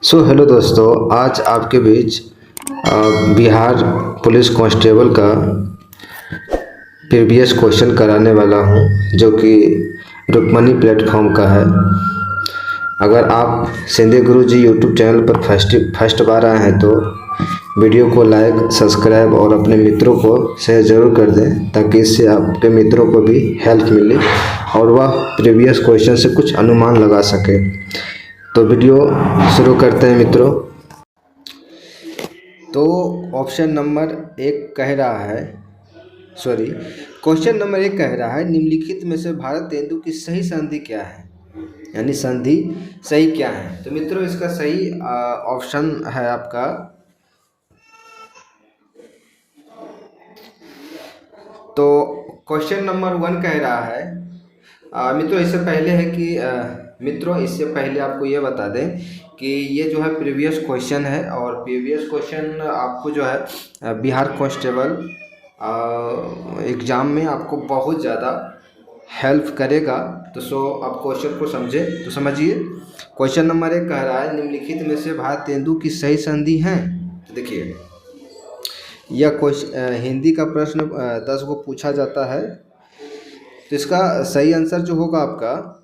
Hello दोस्तों, आज आपके बीच बिहार पुलिस कांस्टेबल का प्रीवियस क्वेश्चन कराने वाला हूं, जो कि रुक्मणी प्लेटफॉर्म का है। अगर आप सिंधे गुरु जी यूट्यूब चैनल पर फर्स्ट बार आए हैं तो वीडियो को लाइक, सब्सक्राइब और अपने मित्रों को शेयर ज़रूर कर दें, ताकि इससे आपके मित्रों को भी हेल्प मिले और वह प्रीवियस क्वेश्चन से कुछ अनुमान लगा सके। तो वीडियो शुरू करते हैं मित्रों। तो ऑप्शन नंबर एक कह रहा है, क्वेश्चन नंबर एक कह रहा है, निम्नलिखित में से भारत तेंदु की सही संधि क्या है, यानी संधि सही क्या है। तो मित्रों इसका सही ऑप्शन है आपका तो क्वेश्चन नंबर वन कह रहा है मित्रों इससे पहले है कि इससे पहले आपको ये बता दें कि ये जो है प्रीवियस क्वेश्चन है, और प्रीवियस क्वेश्चन आपको जो है बिहार कांस्टेबल एग्ज़ाम में आपको बहुत ज़्यादा हेल्प करेगा। तो आप क्वेश्चन को समझे तो समझिए। क्वेश्चन नंबर एक कह रहा है, निम्नलिखित में से भारत तेंदु की सही संधि है। तो देखिए यह क्वेश्चन हिंदी का प्रश्न 10 को पूछा जाता है। तो इसका सही आंसर जो होगा आपका,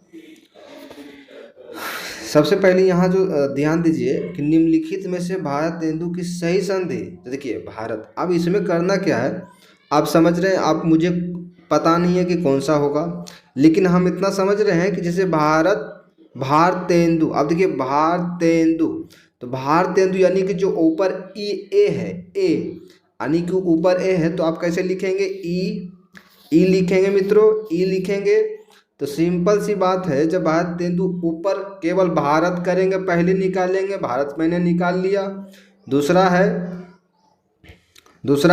सबसे पहले यहाँ जो ध्यान दीजिए कि निम्नलिखित में से भारत तेंदु की सही संधि। तो देखिए भारत, अब इसमें करना क्या है आप समझ रहे हैं। आप मुझे पता नहीं है कि कौन सा होगा, लेकिन हम इतना समझ रहे हैं कि जैसे भारतेंदु। अब देखिए भारतेंदु, तो भारतेंदु यानी कि जो ऊपर ए है, ए यानी कि ऊपर ए है, तो आप कैसे लिखेंगे, ई लिखेंगे मित्रों, ई लिखेंगे। तो सिंपल सी बात है, जब भारत तेंदु ऊपर केवल भारत करेंगे, पहले निकालेंगे, भारत मैंने निकाल लिया। दूसरा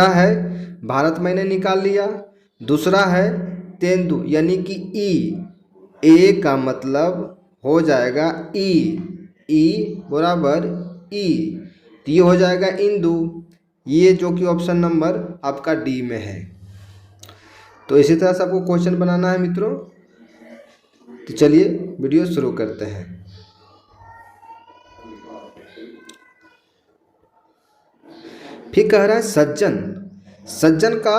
है भारत मैंने निकाल लिया। दूसरा है तेंदु यानी कि ए का मतलब हो जाएगा ई बराबर ई, तो ये हो जाएगा इंदु, ये जो कि ऑप्शन नंबर आपका डी में है। तो इसी तरह से आपको क्वेश्चन बनाना है मित्रों। तो चलिए वीडियो शुरू करते हैं। फिर कह रहा है सज्जन का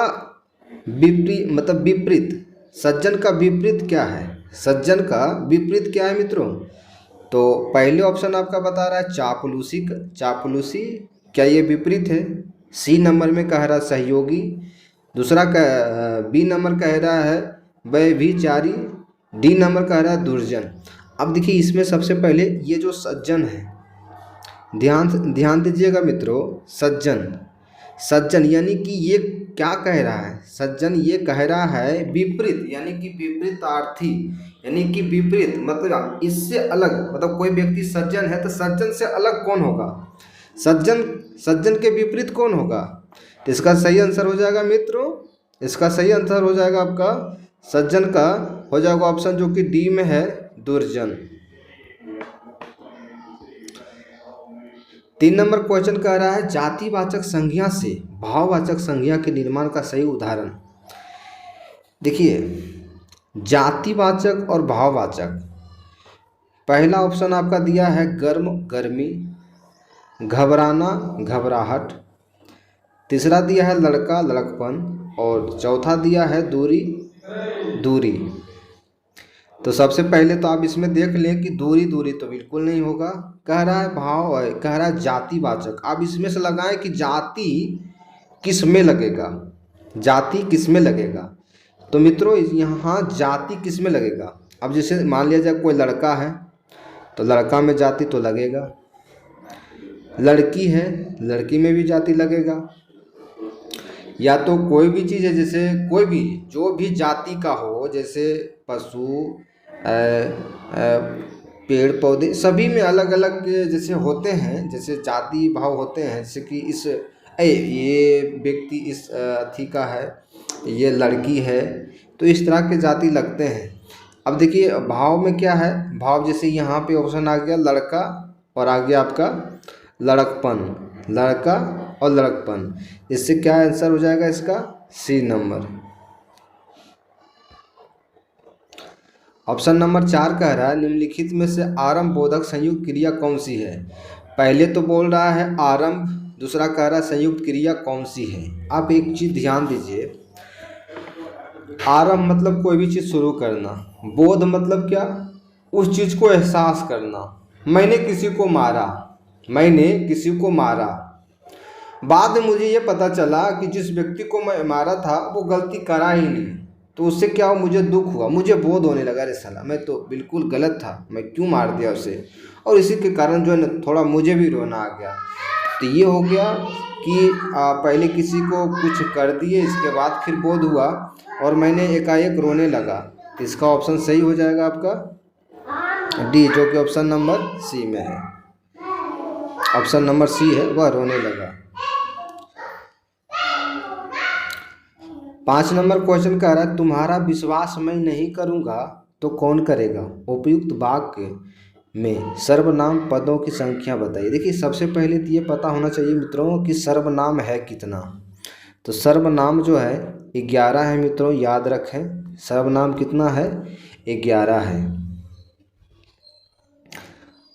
विपरीत। सज्जन का विपरीत क्या है? सज्जन का विपरीत क्या है मित्रों? तो पहले ऑप्शन आपका बता रहा है चापलूसी, क्या ये विपरीत है? सी नंबर में कह रहा है सहयोगी। दूसरा बी नंबर कह रहा है व्यभिचारी। डी नंबर कह रहा है दुर्जन। अब देखिए इसमें सबसे पहले ये जो सज्जन है, ध्यान दीजिएगा मित्रों। सज्जन यानी कि ये क्या कह रहा है? सज्जन ये कह रहा है विपरीत, यानी कि विपरीतार्थी, यानी कि विपरीत मतलब इससे अलग। मतलब कोई व्यक्ति सज्जन है तो सज्जन से अलग कौन होगा? सज्जन के विपरीत कौन होगा? तो इसका सही आंसर हो जाएगा मित्रों, इसका सही आंसर हो जाएगा आपका सज्जन का हो जाएगा ऑप्शन जो कि डी में है, दुर्जन। 3 नंबर क्वेश्चन कह रहा है, जातिवाचक संज्ञा से भाववाचक संज्ञा के निर्माण का सही उदाहरण। देखिए जातिवाचक और भाववाचक, पहला ऑप्शन आपका दिया है गर्म गर्मी, घबराना घबराहट। तीसरा दिया है लड़का लड़कपन, और चौथा दिया है दूरी। तो सबसे पहले तो आप इसमें देख लें कि दूरी तो बिल्कुल नहीं होगा। कह रहा है कह रहा है जातिवाचक। आप इसमें से लगाएं कि जाति किस में लगेगा, तो मित्रों यहाँ जाति किस में लगेगा? अब जैसे मान लिया जाए कोई लड़का है तो लड़का में जाति तो लगेगा, लड़की है लड़की में भी जाति लगेगा, या तो कोई भी चीज़ है, जैसे कोई भी जो भी जाति का हो, जैसे पशु पेड़ पौधे, सभी में अलग अलग जैसे होते हैं, जैसे जाति भाव होते हैं। जैसे कि ये व्यक्ति इस अथी का है, ये लड़की है, तो इस तरह के जाति लगते हैं। अब देखिए भाव में क्या है, भाव जैसे यहाँ पे ऑप्शन आ गया लड़का और आ गया आपका लड़का और लड़कपन। इससे क्या आंसर हो जाएगा इसका? सी नंबर। ऑप्शन नंबर 4 कह रहा है, निम्नलिखित में से आरंभ बोधक संयुक्त क्रिया कौन सी है? पहले तो बोल रहा है आरंभ, दूसरा कह रहा है संयुक्त क्रिया कौन सी है। आप एक चीज़ ध्यान दीजिए, आरंभ मतलब कोई भी चीज़ शुरू करना, बोध मतलब क्या, उस चीज़ को एहसास करना। मैंने किसी को मारा, मैंने किसी को मारा, बाद में मुझे ये पता चला कि जिस व्यक्ति को मैं मारा था वो गलती करा ही नहीं, तो उससे क्या हुआ, मुझे दुख हुआ, मुझे बोध होने लगा, अरे साला मैं तो बिल्कुल गलत था, मैं क्यों मार दिया उसे, और इसी के कारण जो है ना थोड़ा मुझे भी रोना आ गया। तो ये हो गया कि पहले किसी को कुछ कर दिए, इसके बाद फिर बोध हुआ और मैंने एकाएक रोने लगा। इसका ऑप्शन सही हो जाएगा आपका डी, जो कि ऑप्शन नंबर सी में है। ऑप्शन नंबर सी है, वह रोने लगा। 5 नंबर क्वेश्चन कह रहा है तुम्हारा विश्वास मैं नहीं करूँगा तो कौन करेगा, उपयुक्त वाक्य में सर्वनाम पदों की संख्या बताइए। देखिए सबसे पहले तो ये पता होना चाहिए मित्रों कि सर्वनाम है कितना। तो सर्वनाम जो है 11 है मित्रों, याद रखें सर्वनाम कितना है, 11 है।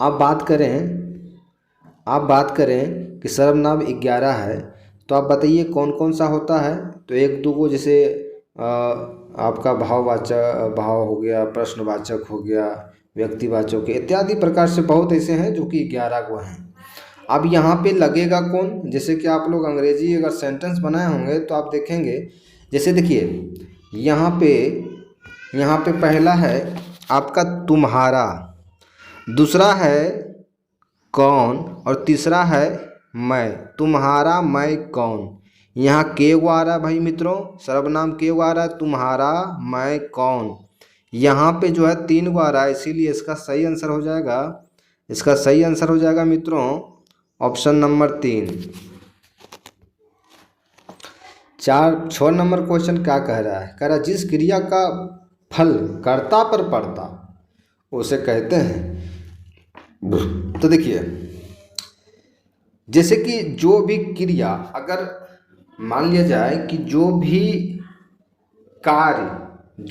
आप बात करें कि सर्वनाम 11 है तो आप बताइए कौन कौन सा होता है। तो एक दो को जैसे आपका भाववाचक, भाव हो गया, प्रश्नवाचक हो गया, व्यक्तिवाचक इत्यादि प्रकार से बहुत ऐसे हैं जो कि 11 को हैं। अब यहाँ पे लगेगा कौन, जैसे कि आप लोग अंग्रेजी अगर सेंटेंस बनाए होंगे तो आप देखेंगे, जैसे देखिए यहाँ पे पहला है आपका तुम्हारा, दूसरा है कौन और तीसरा है मैं। तुम्हारा, मैं, कौन, यहाँ के वो आ रहा है भाई मित्रों, सर्वनाम के वो आ रहा है, तुम्हारा, मैं, कौन। यहाँ पे जो है 3 वो आ रहा है, इसीलिए इसका सही आंसर हो जाएगा मित्रों ऑप्शन नंबर 3। 6 नंबर क्वेश्चन क्या कह रहा है, कह रहा है जिस क्रिया का फल कर्ता पर पड़ता उसे कहते हैं। तो देखिए जैसे कि जो भी क्रिया, अगर मान लिया जाए कि जो भी कार्य,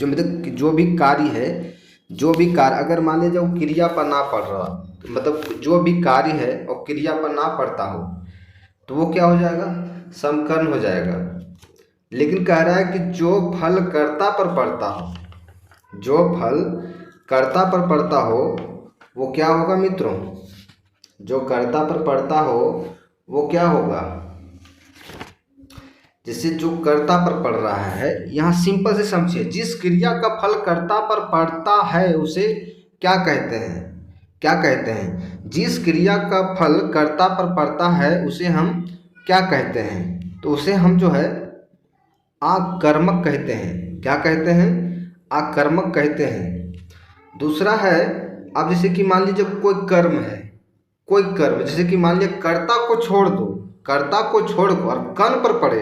जो भी कार्य है, जो भी कार्य अगर मान लिया जाए वो क्रिया पर ना पड़ रहा, मतलब जो भी कार्य है और क्रिया पर ना पड़ता हो तो वो क्या हो जाएगा, समकर्ण हो जाएगा। लेकिन कह रहा है कि जो फल कर्ता पर पड़ता हो, जो फल कर्ता पर पड़ता हो वो क्या होगा मित्रों, जो कर्ता पर पड़ता हो वो क्या होगा, जैसे जो कर्ता पर पड़ रहा है, यहाँ सिंपल से समझिए, जिस क्रिया का फल कर्ता पर पड़ता है उसे क्या कहते हैं, जिस क्रिया का फल कर्ता पर पड़ता है उसे हम क्या कहते हैं, तो उसे हम जो है आकर्मक कहते हैं। क्या कहते हैं, आकर्मक कहते हैं। दूसरा है, अब जैसे कि मान लीजिए कोई कर्म है, कोई कर्म, जैसे कि मान लीजिए कर्ता को छोड़ दो, कर्ता को छोड़ और कर्म पर पड़े,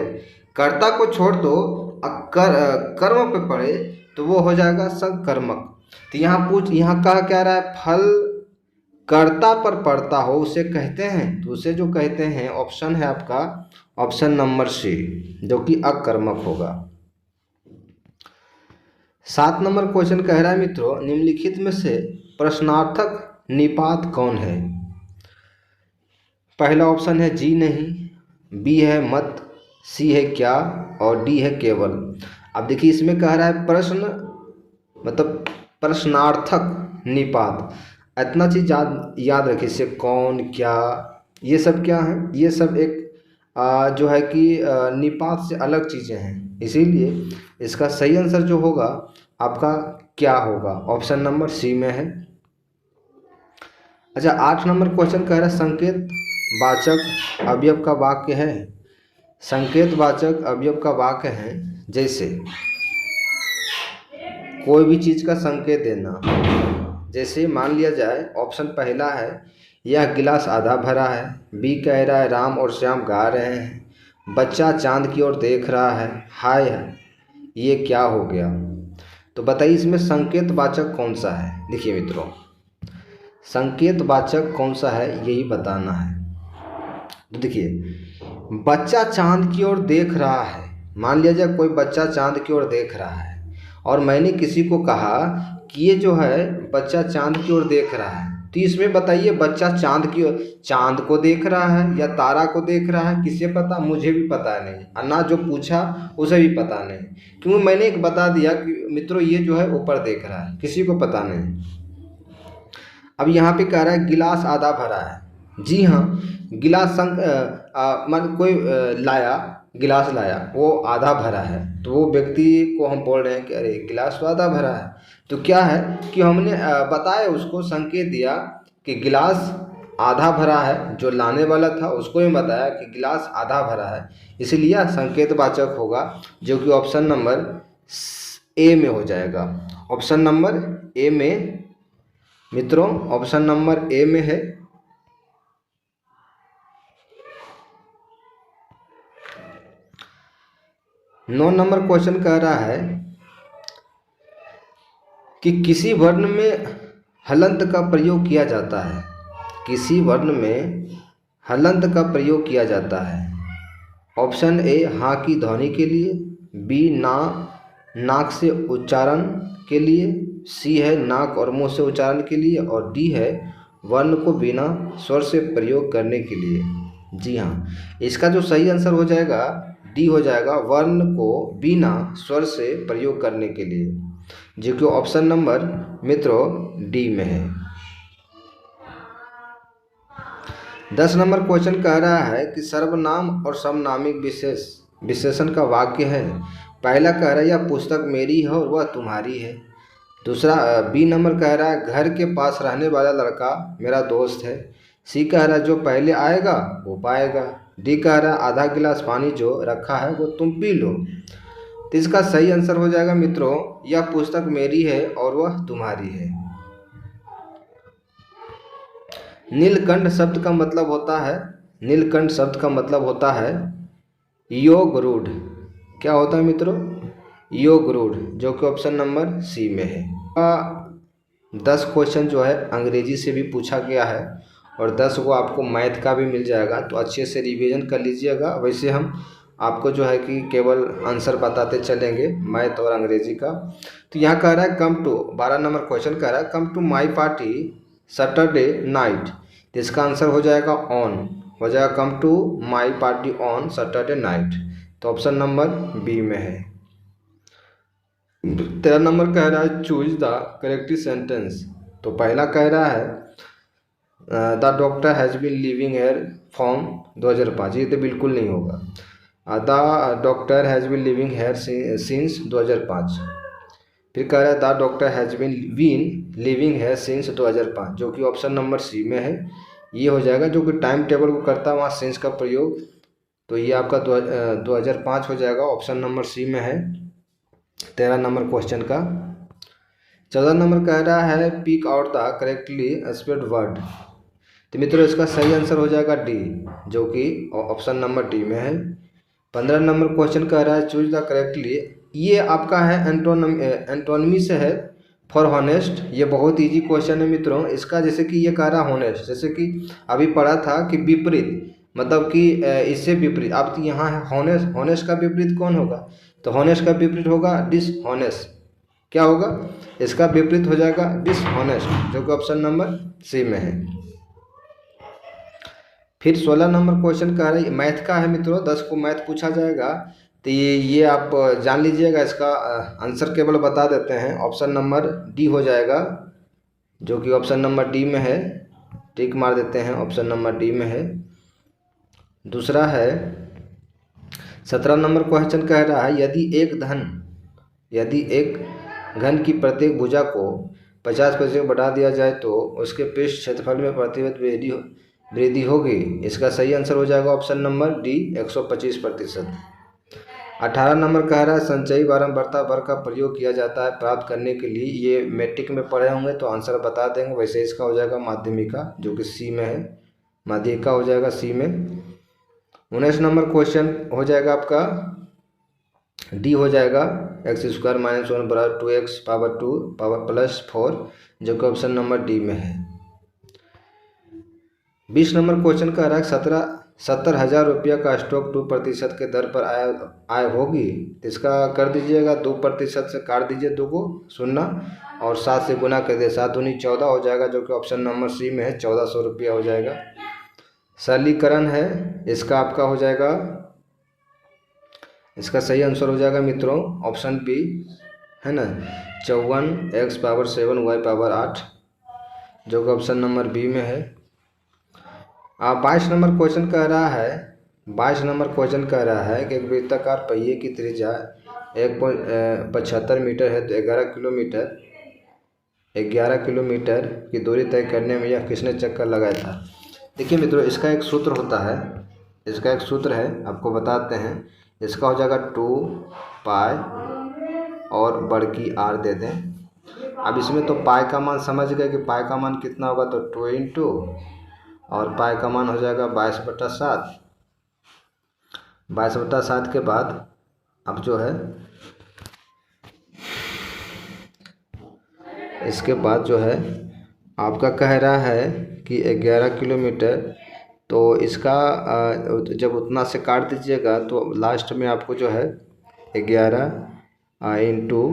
कर्ता को छोड़ दो कर्म पे पड़े तो वो हो जाएगा सकर्मक। तो यहाँ कहा क्या रहा है, फल कर्ता पर पड़ता हो उसे कहते हैं, तो उसे जो कहते हैं ऑप्शन है आपका ऑप्शन नंबर सी, जो कि अकर्मक होगा। 7 नंबर क्वेश्चन कह रहा है मित्रों निम्नलिखित में से प्रश्नार्थक निपात कौन है। पहला ऑप्शन है जी नहीं, बी है मत, सी है क्या और डी है केवल। अब देखिए इसमें कह रहा है प्रश्न मतलब प्रश्नार्थक निपात, इतना चीज़ याद रखिए, इससे कौन, क्या, ये सब क्या है, ये सब एक जो है कि निपात से अलग चीज़ें हैं, इसीलिए इसका सही आंसर जो होगा आपका क्या होगा, ऑप्शन नंबर सी में है। अच्छा 8 नंबर क्वेश्चन कह रहा है संकेत वाचक अवयव का वाक्य है, संकेत वाचक अवयव का वाक्य है, जैसे कोई भी चीज़ का संकेत देना, जैसे मान लिया जाए ऑप्शन पहला है यह गिलास आधा भरा है, बी कह रहा है राम और श्याम गा रहे हैं, बच्चा चांद की ओर देख रहा है, हाय ये क्या हो गया। तो बताइए इसमें संकेत वाचक कौन सा है। देखिए मित्रों संकेत वाचक कौन सा है यही बताना है। तो देखिए बच्चा चांद की ओर देख रहा है, मान लिया जाए कोई बच्चा चांद की ओर देख रहा है और मैंने किसी को कहा कि ये जो है बच्चा चांद की ओर देख रहा है, तो इसमें बताइए बच्चा चांद को देख रहा है या तारा को देख रहा है, किसे पता? मुझे भी पता नहीं, और ना जो पूछा उसे भी पता नहीं, क्योंकि मैंने एक बता दिया कि मित्रों ये जो है ऊपर देख रहा है, किसी को पता नहीं। अब यहाँ पे कह रहा है गिलास आधा भरा है। जी हाँ, गिलास मान कोई लाया, गिलास लाया, वो आधा भरा है, तो वो व्यक्ति को हम बोल रहे हैं कि अरे गिलास तो आधा भरा है। तो क्या है कि हमने बताया, उसको संकेत दिया कि गिलास आधा भरा है, जो लाने वाला था उसको भी बताया कि गिलास आधा भरा है, इसलिए संकेतवाचक होगा, जो कि ऑप्शन नंबर ए में हो जाएगा। ऑप्शन नंबर ए में मित्रों, ऑप्शन नंबर ए में है। नौ नंबर क्वेश्चन कह रहा है कि किसी वर्ण में हलंत का प्रयोग किया जाता है। किसी वर्ण में हलंत का प्रयोग किया जाता है। ऑप्शन ए हाँ की ध्वनि के लिए, बी नाक से उच्चारण के लिए, सी है नाक और मुंह से उच्चारण के लिए, और डी है वर्ण को बिना स्वर से प्रयोग करने के लिए। जी हाँ, इसका जो सही आंसर हो जाएगा डी हो जाएगा, वर्ण को बिना स्वर से प्रयोग करने के लिए, जो कि ऑप्शन नंबर मित्रों डी में है। 10 नंबर क्वेश्चन कह रहा है कि सर्वनाम और समनामिक विशेषण का वाक्य है। पहला कह रहा है यह पुस्तक मेरी है और वह तुम्हारी है। दूसरा बी नंबर कह रहा है घर के पास रहने वाला लड़का मेरा दोस्त है। सी कह रहा है जो पहले आएगा वो पाएगा। डी कह रहा है आधा गिलास पानी जो रखा है वो तुम पी लो। तो इसका सही आंसर हो जाएगा मित्रों, यह पुस्तक मेरी है और वह तुम्हारी है। नीलकंठ शब्द का मतलब होता है, नीलकंठ शब्द का मतलब होता है योग रूढ़। क्या होता है मित्रों? योग रूढ़, जो कि ऑप्शन नंबर सी में है। 10 क्वेश्चन जो है अंग्रेजी से भी पूछा गया है और 10 को आपको मैथ का भी मिल जाएगा, तो अच्छे से रिवीजन कर लीजिएगा। वैसे हम आपको जो है कि केवल आंसर बताते चलेंगे मैथ और अंग्रेजी का। तो यहाँ कह रहा है कम टू, 12 नंबर क्वेश्चन कह रहा है come to my party Saturday night. तो इसका आंसर हो जाएगा ऑन, हो जाएगा come to my party on Saturday night. तो ऑप्शन नंबर बी में है। 13 नंबर कह रहा है चूज द करेक्ट सेंटेंस। तो पहला कह रहा है the doctor has been living here from 2005। ये तो बिल्कुल नहीं होगा। The doctor has been living here since 2005। फिर कह रहा है the doctor has been living here since 2005, जो कि ऑप्शन नंबर सी में है। ये हो जाएगा, जो कि टाइम टेबल को करता है वहाँ सिंस का प्रयोग। तो ये आपका 2005 हो जाएगा, ऑप्शन नंबर सी में है 13 नंबर क्वेश्चन का। 14 नंबर कह रहा है pick out the correctly spelled word. तो मित्रों इसका सही आंसर हो जाएगा डी, जो कि ऑप्शन नंबर डी में है। 15 नंबर क्वेश्चन कह रहा है चूज द करेक्टली। ये आपका है एंटोनिमी से है फॉर हॉनेस्ट। ये बहुत इजी क्वेश्चन है मित्रों। इसका जैसे कि ये कह रहा है हॉनेस्ट, जैसे कि अभी पढ़ा था कि विपरीत, मतलब कि इससे विपरीत। अब तो यहाँ है हॉनेस्ट, हॉनेस्ट का विपरीत कौन होगा? तो हॉनेस्ट का विपरीत होगा डिसहॉनेस्ट। क्या होगा? इसका विपरीत हो जाएगा डिसहॉनेस्ट, जो कि ऑप्शन नंबर सी में है। फिर 16 नंबर क्वेश्चन कह रहा है मैथ का है मित्रों, 10 को मैथ पूछा जाएगा। तो ये आप जान लीजिएगा, इसका आंसर केवल बता देते हैं। ऑप्शन नंबर डी हो जाएगा, जो कि ऑप्शन नंबर डी में है। टिक मार देते हैं, ऑप्शन नंबर डी में है। दूसरा है 17 नंबर क्वेश्चन कह रहा है यदि एक घन की प्रत्येक भुजा को 50% बढ़ा दिया जाए तो उसके पृष्ठ क्षेत्रफल में प्रतिशत वृद्धि होगी। इसका सही आंसर हो जाएगा ऑप्शन नंबर डी 125%। 18 नंबर कह रहा है संचयी बारंबारता वर्ग का प्रयोग किया जाता है प्राप्त करने के लिए। ये मैट्रिक में पढ़े होंगे तो आंसर बता देंगे। वैसे इसका हो जाएगा माध्यमिका, जो कि सी में है। माध्यमिका हो जाएगा सी में। 19 नंबर क्वेश्चन हो जाएगा आपका डी हो जाएगा x² - 1 = 2x power 2 power plus 4, जो कि ऑप्शन नंबर डी में है। 20 नंबर क्वेश्चन कह रहा है 70,000 रुपया का स्टॉक 2% के दर पर आय होगी। इसका कर दीजिएगा 2% से काट दीजिए 2 को 0, और 7 से गुना कर दिया, 7 दूनी 14 हो जाएगा, जो कि ऑप्शन नंबर सी में है, 1400 रुपया हो जाएगा। सरलीकरण है इसका, आपका हो जाएगा, इसका सही आंसर हो जाएगा मित्रों ऑप्शन बी, है ना, 54 x पावर 7 y पावर 8, जो कि ऑप्शन नंबर बी में है। 22 नंबर क्वेश्चन कह रहा है, 22 नंबर क्वेश्चन कह रहा है कि एक वृत्ताकार पहिए की त्रिज्या 1.75 मीटर है, तो 11 किलोमीटर की दूरी तय करने में यह किसने चक्कर लगाया था। देखिए मित्रों, इसका एक सूत्र होता है, इसका एक सूत्र है, आपको बताते हैं। इसका हो जाएगा 2 पाई और बड़की आर दे दें। अब इसमें तो पाई का मान समझ गए कि पाई का मान कितना होगा, तो 2 इंटू और पाई का मान हो जाएगा 22/7। 22/7 के बाद अब जो है, इसके बाद जो है आपका कह रहा है कि 11 किलोमीटर, तो इसका जब उतना से काट दीजिएगा तो लास्ट में आपको जो है 11 इंटू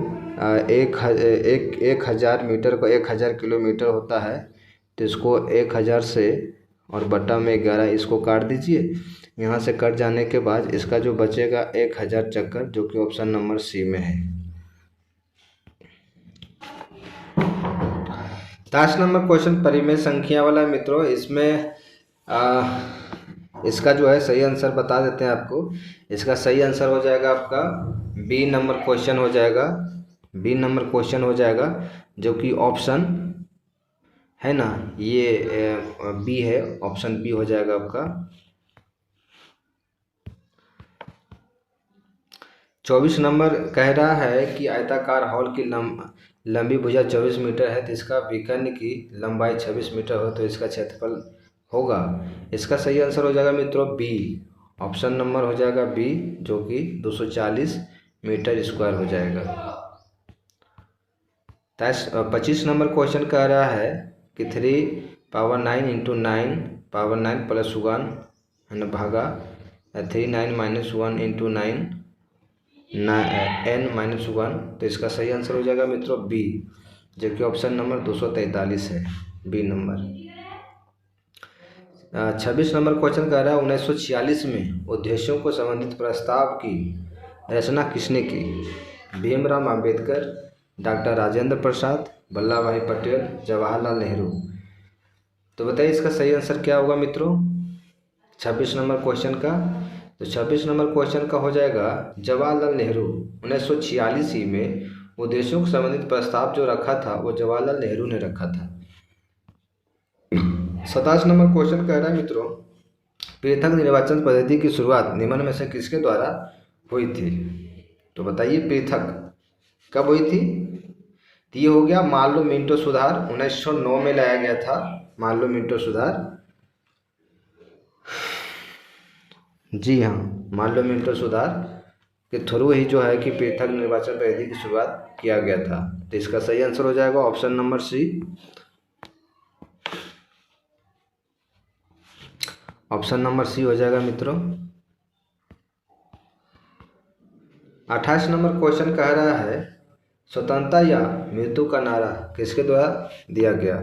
1000 मीटर को 1000 किलोमीटर होता है, तो इसको 1000 से और बट्टा में 11 इसको काट दीजिए। यहाँ से कट जाने के बाद इसका जो बचेगा 1000 चक्कर, जो कि ऑप्शन नंबर सी में है। 10 नंबर क्वेश्चन परिमेय संख्या वाला है मित्रों। इसमें इसका जो है सही आंसर बता देते हैं आपको। इसका सही आंसर हो जाएगा आपका बी नंबर क्वेश्चन हो जाएगा, बी नंबर क्वेश्चन हो जाएगा, जो कि ऑप्शन है ना, ये बी है, ऑप्शन बी हो जाएगा आपका। 24 नंबर कह रहा है कि आयताकार हॉल की लंबी भुजा 24 मीटर है, तो इसका विकर्ण की लंबाई 26 मीटर हो, तो इसका क्षेत्रफल होगा। इसका सही आंसर हो जाएगा मित्रों बी, ऑप्शन नंबर हो जाएगा बी, जो कि 240 मीटर स्क्वायर हो जाएगा। 25 नंबर क्वेश्चन कह रहा है कि 3 पावर 9 इंटू 9 पावर 9 प्लस 1 भागा 3 9 माइनस 1 इंटू 9 n माइनस 1, तो इसका सही आंसर हो जाएगा मित्रों बी, जो कि ऑप्शन नंबर 243 है, बी नंबर। 26 नंबर क्वेश्चन कह रहा है 1946 में उद्देश्यों को संबंधित प्रस्ताव की रचना किसने की। भीमराव अंबेडकर, डॉक्टर राजेंद्र प्रसाद, वल्लभ भाई पटेल, जवाहरलाल नेहरू। तो बताइए इसका सही आंसर क्या होगा मित्रों 26 नंबर क्वेश्चन का। तो 26 नंबर क्वेश्चन का हो जाएगा जवाहरलाल नेहरू। 1946 में उद्देश्यों को संबंधित प्रस्ताव जो रखा था वो जवाहरलाल नेहरू ने रखा था। 27 नंबर क्वेश्चन कह रहा है मित्रों पृथक निर्वाचन पद्धति की शुरुआत निम्न में से किसके द्वारा हुई थी। तो बताइए पृथक कब हुई थी। तो ये हो गया मार्लो मिंटो सुधार, 1909 में लाया गया था मार्लो मिंटो सुधार। जी हाँ, मार्लो मिंटो सुधार के थ्रू ही जो है कि पृथक निर्वाचन पद्धति की शुरुआत किया गया था। तो इसका सही आंसर हो जाएगा option number C, option number C हो जाएगा मित्रों। 28 नंबर क्वेश्चन कह रहा है स्वतंत्रता या मृत्यु का नारा किसके द्वारा दिया गया।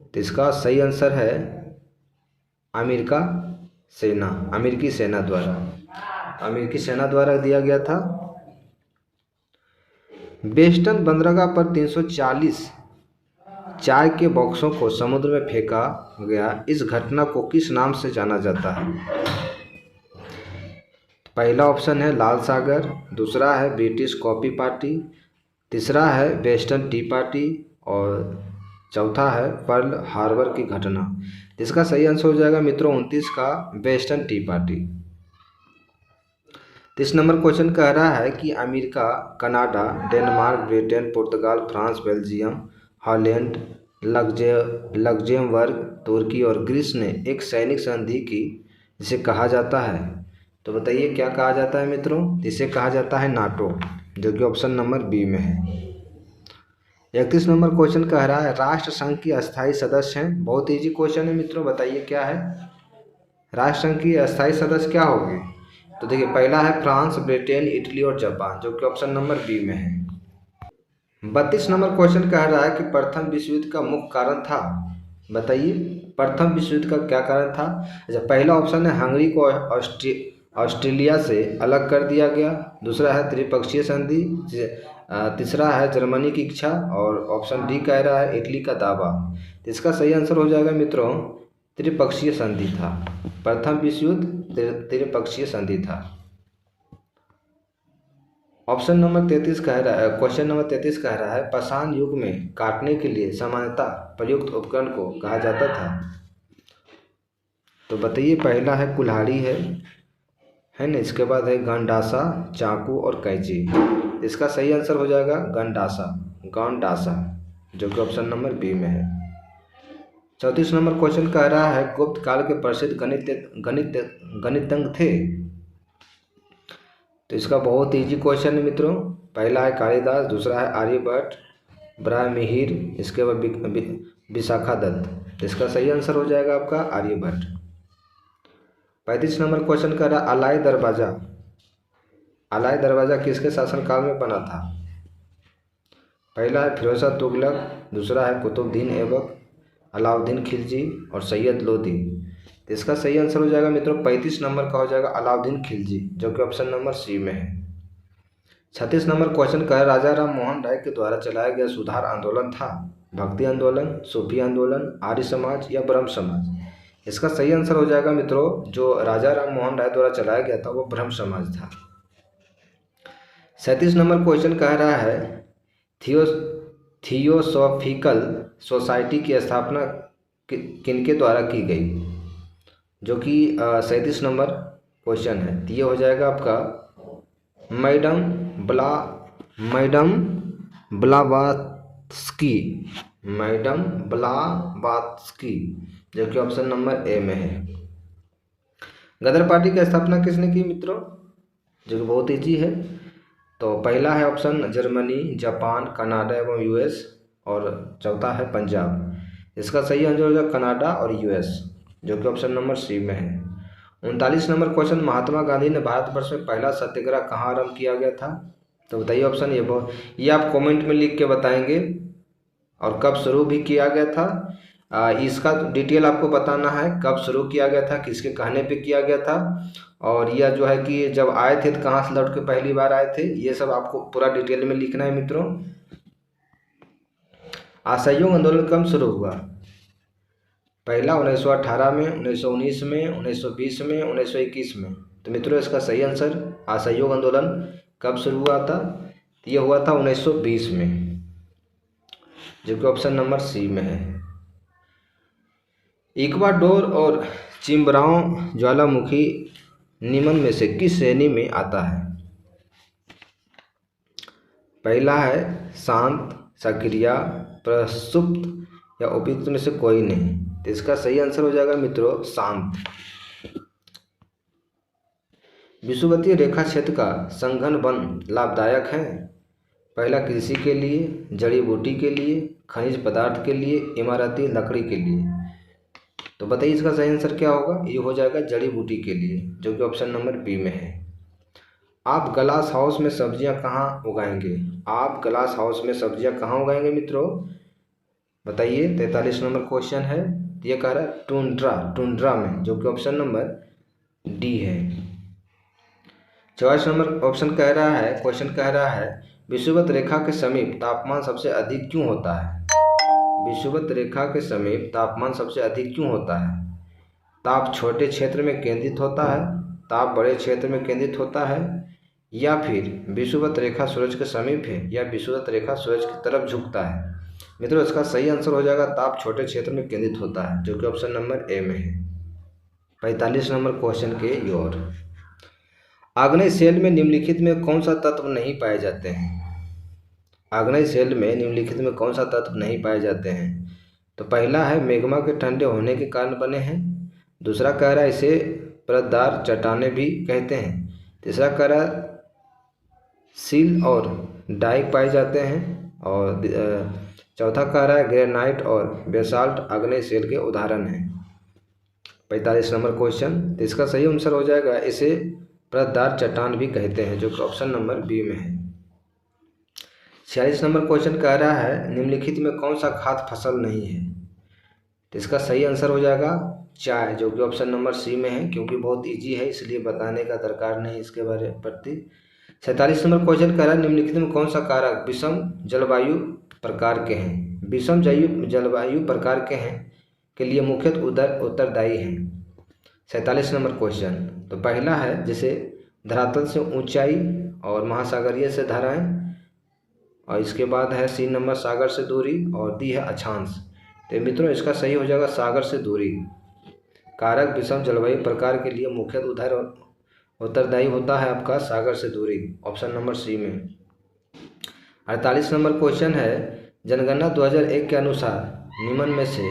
तो इसका सही आंसर है अमेरिकी सेना द्वारा दिया गया था। बोस्टन बंदरगाह पर 340 चाय के बॉक्सों को समुद्र में फेंका गया, इस घटना को किस नाम से जाना जाता है। पहला ऑप्शन है लाल सागर, दूसरा है ब्रिटिश कॉफ़ी पार्टी, तीसरा है वेस्टर्न टी पार्टी और चौथा है पर्ल हार्बर की घटना। इसका सही आंसर हो जाएगा मित्रों 29 का western T party. 30 number question कह रहा है कि अमेरिका, कनाडा, डेनमार्क, ब्रिटेन, पुर्तगाल, फ्रांस, बेल्जियम, हॉलैंड, लग्जेमबर्ग, तुर्की और ग्रीस ने एक सैनिक संधि की जिसे कहा जाता है। तो बताइए क्या कहा जाता है मित्रों। इसे कहा जाता है नाटो, जो कि ऑप्शन नंबर बी में है। 31 नंबर क्वेश्चन कह रहा है राष्ट्र संघ की अस्थायी सदस्य हैं। बहुत इजी क्वेश्चन है मित्रों, बताइए क्या है राष्ट्र संघ की अस्थायी सदस्य क्या होगी। तो देखिए पहला है फ्रांस, ब्रिटेन, इटली और जापान, जो कि ऑप्शन नंबर बी में है। 32 नंबर क्वेश्चन कह रहा है कि प्रथम विश्व युद्ध का मुख्य कारण था। बताइए प्रथम विश्व युद्ध का क्या कारण था। अच्छा, पहला ऑप्शन है हंगरी को ऑस्ट्रेलिया से अलग कर दिया गया। दूसरा है त्रिपक्षीय संधि। तीसरा है जर्मनी की इच्छा। और ऑप्शन डी कह रहा है इटली का दावा। तो इसका सही आंसर हो जाएगा मित्रों त्रिपक्षीय संधि था। प्रथम विश्व युद्ध त्रिपक्षीय संधि था। ऑप्शन नंबर 33 कह रहा है, क्वेश्चन नंबर 33 कह रहा है पाषाण युग में काटने के लिए सामान्यतः प्रयुक्त उपकरण को कहा जाता था। तो बताइए पहला है कुल्हाड़ी है ना। इसके बाद है गंडासा, चाकू और कैंची। इसका सही आंसर हो जाएगा गंडासा, जो कि ऑप्शन नंबर बी में है। 34 नंबर क्वेश्चन कह रहा है गुप्त काल के प्रसिद्ध गणितज्ञ थे। तो इसका बहुत इजी क्वेश्चन है मित्रों। पहला है कालिदास, दूसरा है आर्यभट्ट, ब्राह्महिर, इसके बाद विशाखादत्त। इसका सही आंसर हो जाएगा आपका आर्यभट्ट। 35 नंबर क्वेश्चन कर रहा है अलाई दरवाज़ा किसके शासनकाल में बना था। पहला है फिरोज शाह तुगलक, दूसरा है कुतुबुद्दीन ऐबक, अलाउद्दीन खिलजी और सैयद लोदी। तो इसका सही आंसर हो जाएगा मित्रों 35 नंबर का हो जाएगा अलाउद्दीन खिलजी, जो कि ऑप्शन नंबर सी में है। 36 नंबर क्वेश्चन का है राजा राम मोहन राय के द्वारा चलाया गया सुधार आंदोलन था भक्ति आंदोलन, सूफी आंदोलन, आर्य समाज या ब्रह्म समाज। इसका सही आंसर हो जाएगा मित्रों जो राजा राम मोहन राय द्वारा चलाया गया था वो ब्रह्म समाज था। 37 नंबर क्वेश्चन कह रहा है थियोसॉफिकल सोसाइटी की स्थापना किनके द्वारा की गई, जो कि 37 नंबर क्वेश्चन है। तो ये हो जाएगा आपका मैडम ब्लावात्स्की, जो कि ऑप्शन नंबर ए में है। गदर पार्टी की स्थापना किसने की मित्रों, जो कि बहुत ईजी है। तो पहला है ऑप्शन जर्मनी, जापान, कनाडा एवं यूएस, और चौथा है पंजाब। इसका सही आंसर हो जाएगा कनाडा और यूएस, जो कि ऑप्शन नंबर सी में है। 39 नंबर क्वेश्चन महात्मा गांधी ने भारतवर्ष में पहला सत्याग्रह कहाँ आरंभ किया गया था। तो बताइए ऑप्शन ये आप कमेंट में लिख के बताएंगे और कब शुरू भी किया गया था। इसका डिटेल आपको बताना है, कब शुरू किया गया था, किसके कहने पे किया गया था, और यह जो है कि जब आए थे तो कहाँ से लौट के पहली बार आए थे। ये सब आपको पूरा डिटेल में लिखना है मित्रों। असहयोग आंदोलन कब शुरू हुआ। पहला 1918 में, 1919 में, 1920 में, 1921 में। तो मित्रों इसका सही आंसर असहयोग आंदोलन कब शुरू हुआ था। तो ये हुआ था 1920 में, जो कि ऑप्शन नंबर सी में है। इक्वाडोर और चिम्बराओ ज्वालामुखी निम्न में से किस श्रेणी में आता है। पहला है शांत, सक्रिय, प्रसुप्त या उपयुक्त में से कोई नहीं। तो इसका सही आंसर हो जाएगा मित्रों शांत। विषुवतीय रेखा क्षेत्र का संघन वन लाभदायक है। पहला कृषि के लिए, जड़ी बूटी के लिए, खनिज पदार्थ के लिए, इमारती लकड़ी के लिए। तो बताइए इसका सही आंसर क्या होगा। ये हो जाएगा जड़ी बूटी के लिए, जो कि ऑप्शन नंबर बी में है। आप ग्लास हाउस में सब्जियां कहाँ उगाएंगे। आप ग्लास हाउस में सब्जियां कहाँ उगाएंगे मित्रों, बताइए। 43 नंबर क्वेश्चन है। ये कह रहा है टुंड्रा में, जो कि ऑप्शन नंबर डी है। 44 नंबर ऑप्शन कह रहा है, क्वेश्चन कह रहा है विषुवत रेखा के समीप तापमान सबसे अधिक क्यों होता है। विषुवत रेखा के समीप तापमान सबसे अधिक क्यों होता है। ताप छोटे क्षेत्र में केंद्रित होता है, ताप बड़े क्षेत्र में केंद्रित होता है, या फिर विषुवत रेखा सूरज के समीप है, या विषुवत रेखा सूरज की तरफ झुकता है। मित्रों इसका सही आंसर हो जाएगा ताप छोटे क्षेत्र में केंद्रित होता है, जो कि ऑप्शन नंबर ए में है। 45 नंबर क्वेश्चन की ओर। आग्नेय शेल में निम्नलिखित में कौन सा तत्व नहीं पाए जाते हैं। आग्नेय शेल में निम्नलिखित में कौन सा तत्व नहीं पाए जाते हैं। तो पहला है मैग्मा के ठंडे होने के कारण बने हैं। दूसरा कह रहा है इसे परतदार चट्टानें भी कहते हैं। तीसरा कह रहा है सील और डाइक पाए जाते हैं, और चौथा कह रहा है ग्रेनाइट और बेसाल्ट आग्नेय शेल के उदाहरण हैं। 45 नंबर क्वेश्चन। तो इसका सही आंसर हो जाएगा इसे परतदार चट्टान भी कहते हैं, जो कि ऑप्शन नंबर बी में है। 46 नंबर क्वेश्चन कह रहा है निम्नलिखित में कौन सा खाद्य फसल नहीं है। तो इसका सही आंसर हो जाएगा चाय, जो कि ऑप्शन नंबर सी में है, क्योंकि बहुत इजी है इसलिए बताने का दरकार नहीं इसके बारे प्रति। 47 नंबर क्वेश्चन कह रहा है निम्नलिखित में कौन सा कारक विषम जलवायु प्रकार के हैं। विषम जलवायु प्रकार के हैं के लिए मुख्यतः उत्तरदायी हैं। 47 नंबर क्वेश्चन, तो पहला है जैसे धरातल से ऊंचाई और महासागरीय से धाराएं, और इसके बाद है सी नंबर सागर से दूरी, और दी है अक्षांश। तो मित्रों इसका सही हो जाएगा सागर से दूरी। कारक विषम जलवायु प्रकार के लिए मुख्यतः उत्तरदायी होता है आपका सागर से दूरी, ऑप्शन नंबर सी में। 48 नंबर क्वेश्चन है जनगणना 2001 के अनुसार निम्न में से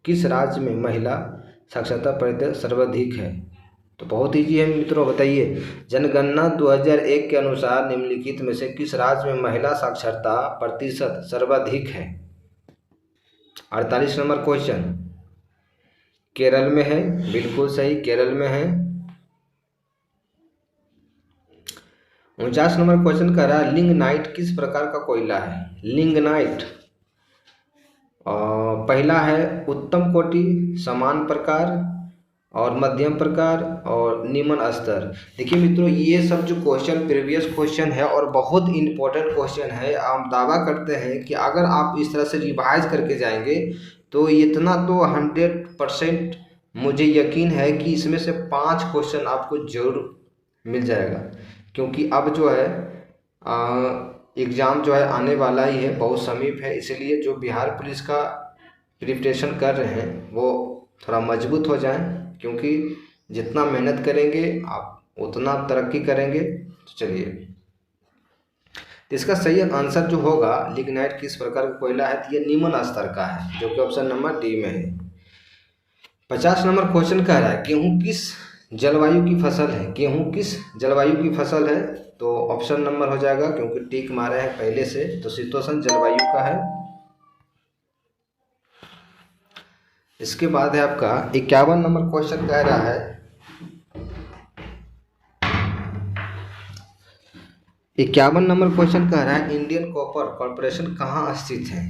किस राज्य में महिला साक्षरता प्रतिशत सर्वाधिक है। तो बहुत ईजी है मित्रों, बताइए जनगणना 2001 के अनुसार निम्नलिखित में से किस राज्य में महिला साक्षरता प्रतिशत सर्वाधिक है। 48 नंबर क्वेश्चन केरल में है, बिल्कुल सही, केरल में है। 49 नंबर क्वेश्चन कह रहा है लिग्नाइट किस प्रकार का कोयला है। लिग्नाइट पहला है उत्तम कोटि, समान प्रकार और मध्यम प्रकार और निम्न स्तर। देखिए मित्रों ये सब जो क्वेश्चन प्रीवियस क्वेश्चन है और बहुत इंपॉर्टेंट क्वेश्चन है। हम दावा करते हैं कि अगर आप इस तरह से रिवाइज करके जाएंगे तो इतना तो 100% मुझे यकीन है कि इसमें से 5 क्वेश्चन आपको जरूर मिल जाएगा, क्योंकि अब जो है एग्ज़ाम जो है आने वाला ही है, बहुत समीप है। इसलिए जो बिहार पुलिस का प्रिपरेशन कर रहे हैं वो थोड़ा मजबूत हो जाएं, क्योंकि जितना मेहनत करेंगे आप उतना तरक्की करेंगे। तो चलिए, तो इसका सही आंसर जो होगा लिग्नाइट किस प्रकार का कोयला है, तो ये निम्न स्तर का है, जो कि ऑप्शन नंबर डी में है। 50 नंबर क्वेश्चन कह रहा है गेहूँ किस जलवायु की फसल है। गेहूँ किस जलवायु की फसल है, तो ऑप्शन नंबर हो जाएगा, क्योंकि टिक मारे हैं पहले से, तो शीतोष्ण जलवायु का है। इसके बाद है आपका 51 नंबर क्वेश्चन कह रहा है 51 नंबर क्वेश्चन कह रहा है इंडियन कॉपर कॉरपोरेशन कहाँ स्थित है।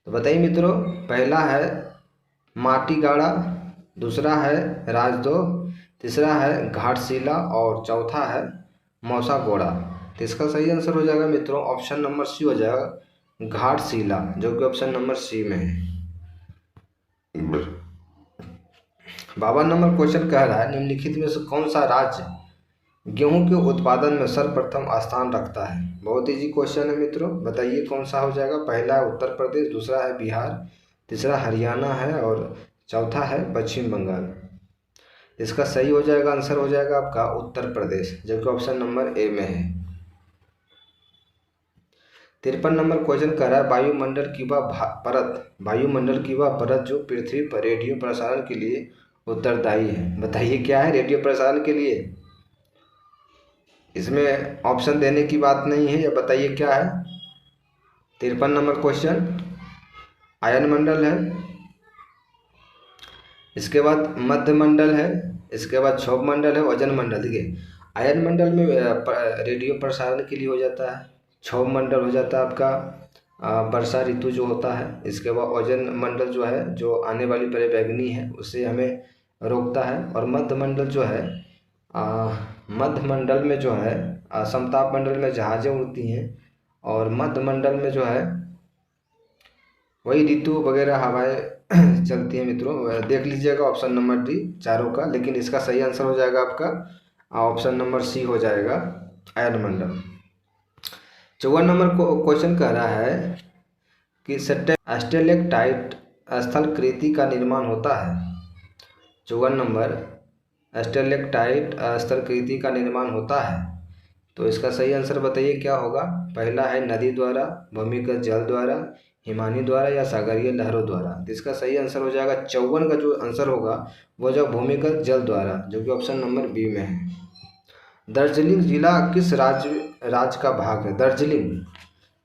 तो बताइए मित्रों, पहला है माटीगाड़ा, दूसरा है राजदो, तीसरा है घाटशिला और चौथा है मौसागोड़ा। तो इसका सही आंसर हो जाएगा मित्रों ऑप्शन नंबर सी हो जाएगा घाटशिला, जो कि ऑप्शन नंबर सी में है। 52 नंबर क्वेश्चन कह रहा है निम्नलिखित में से कौन सा राज्य गेहूं के उत्पादन में सर्वप्रथम स्थान रखता है। बहुत इजी क्वेश्चन है मित्रों, बताइए कौन सा हो जाएगा। पहला है उत्तर प्रदेश, दूसरा है बिहार, तीसरा हरियाणा है और चौथा है पश्चिम बंगाल। इसका सही हो जाएगा आंसर हो जाएगा आपका उत्तर प्रदेश, जो कि ऑप्शन नंबर ए में है। 53 नंबर क्वेश्चन कह रहा है वायुमंडल की वह परत जो पृथ्वी पर रेडियो प्रसारण के लिए उत्तरदायी है। बताइए क्या है रेडियो प्रसारण के लिए। इसमें ऑप्शन देने की बात नहीं है, या बताइए क्या है। 53 नंबर क्वेश्चन आयन मंडल है, इसके बाद मध्य मंडल है, इसके बाद क्षोभ मंडल है, ओजोन मंडल। देखिए आयन मंडल में रेडियो प्रसारण के लिए हो जाता है, क्षोभ मंडल हो जाता है आपका वर्षा ऋतु जो होता है, इसके बाद ओजोन मंडल जो है जो आने वाली पराबैंगनी है उससे हमें रोकता है, और मध्य मंडल जो है मध्य मंडल में जो है समताप मंडल में जहाज़ें उड़ती हैं, और मध्य मंडल में जो है वही ऋतु वगैरह हवाएं चलती हैं। मित्रों देख लीजिएगा ऑप्शन नंबर डी चारों का, लेकिन इसका सही आंसर हो जाएगा आपका ऑप्शन नंबर सी हो जाएगा आयन मंडल। 54 नंबर क्वेश्चन कह रहा है कि स्टेलेक्टाइट स्थलाकृति का निर्माण होता है। 54 नंबर स्टेलेक्टाइट स्थलाकृति का निर्माण होता है, तो इसका सही आंसर बताइए क्या होगा। पहला है नदी द्वारा, भूमिगत जल द्वारा, हिमानी द्वारा या सागरीय लहरों द्वारा। तो इसका सही आंसर हो जाएगा 54 का जो आंसर होगा वो जो भूमिगत जल द्वारा, जो कि ऑप्शन नंबर बी में है। दार्जिलिंग जिला किस राज्य का भाग है। दार्जिलिंग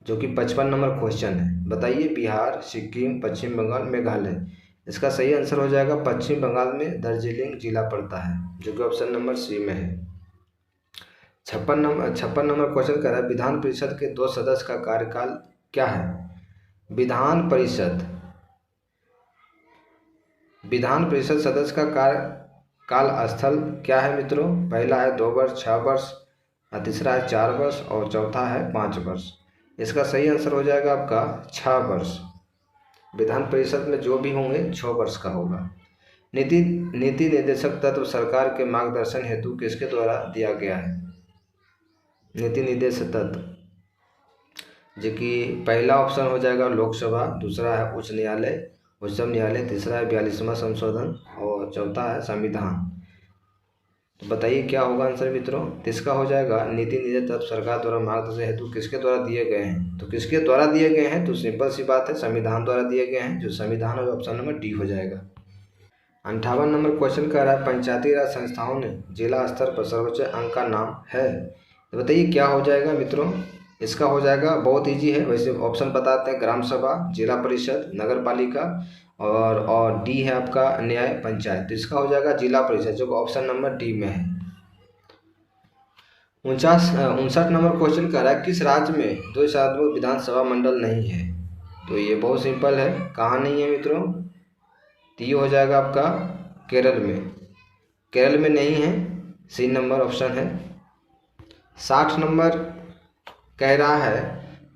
जो कि 55 नंबर क्वेश्चन है, बताइए बिहार, सिक्किम, पश्चिम बंगाल, मेघालय। इसका सही आंसर हो जाएगा पश्चिम बंगाल में दार्जिलिंग जिला पड़ता है, जो कि ऑप्शन नंबर सी में है। छप्पन नंबर क्वेश्चन कर रहा है विधान परिषद के 2 सदस्य का कार्यकाल क्या है। विधान परिषद सदस्य का कार्यकाल स्थल क्या है मित्रों। पहला है 2 वर्ष, 6 वर्ष, तीसरा है 4 वर्ष और चौथा है 5 वर्ष। इसका सही आंसर हो जाएगा आपका 6 वर्ष। विधान परिषद में जो भी होंगे 6 वर्ष का होगा। नीति निर्देशक तत्व सरकार के मार्गदर्शन हेतु किसके द्वारा दिया गया है। नीति निर्देशक तत्व जो कि पहला ऑप्शन हो जाएगा लोकसभा, दूसरा है उच्चतम न्यायालय, तीसरा है 42वां संशोधन और चौथा है संविधान। तो बताइए क्या होगा आंसर मित्रों। तो इसका हो जाएगा नीति निर्देशक तत्व सरकार द्वारा मार्गदर्शन हेतु किसके द्वारा दिए गए हैं। तो किसके द्वारा दिए गए हैं, तो सिंपल सी बात है संविधान द्वारा दिए गए हैं, जो संविधान है ऑप्शन नंबर डी हो जाएगा। 58 नंबर क्वेश्चन कह रहा है पंचायती राज संस्थाओं ने जिला स्तर पर सर्वोच्च अंक का नाम है। तो बताइए क्या हो जाएगा मित्रों। इसका हो जाएगा बहुत इजी है, वैसे ऑप्शन बताते हैं ग्राम सभा, जिला परिषद, नगर पालिका और डी है आपका न्याय पंचायत। तो इसका हो जाएगा जिला परिषद, जो ऑप्शन नंबर डी में है। 59 नंबर क्वेश्चन कह रहा है किस राज्य में 2 सदस्यीय विधानसभा मंडल नहीं है। तो ये बहुत सिंपल है, कहाँ नहीं है मित्रों। तो ये हो जाएगा आपका केरल में नहीं है, सी नंबर ऑप्शन है। 60 नंबर कह रहा है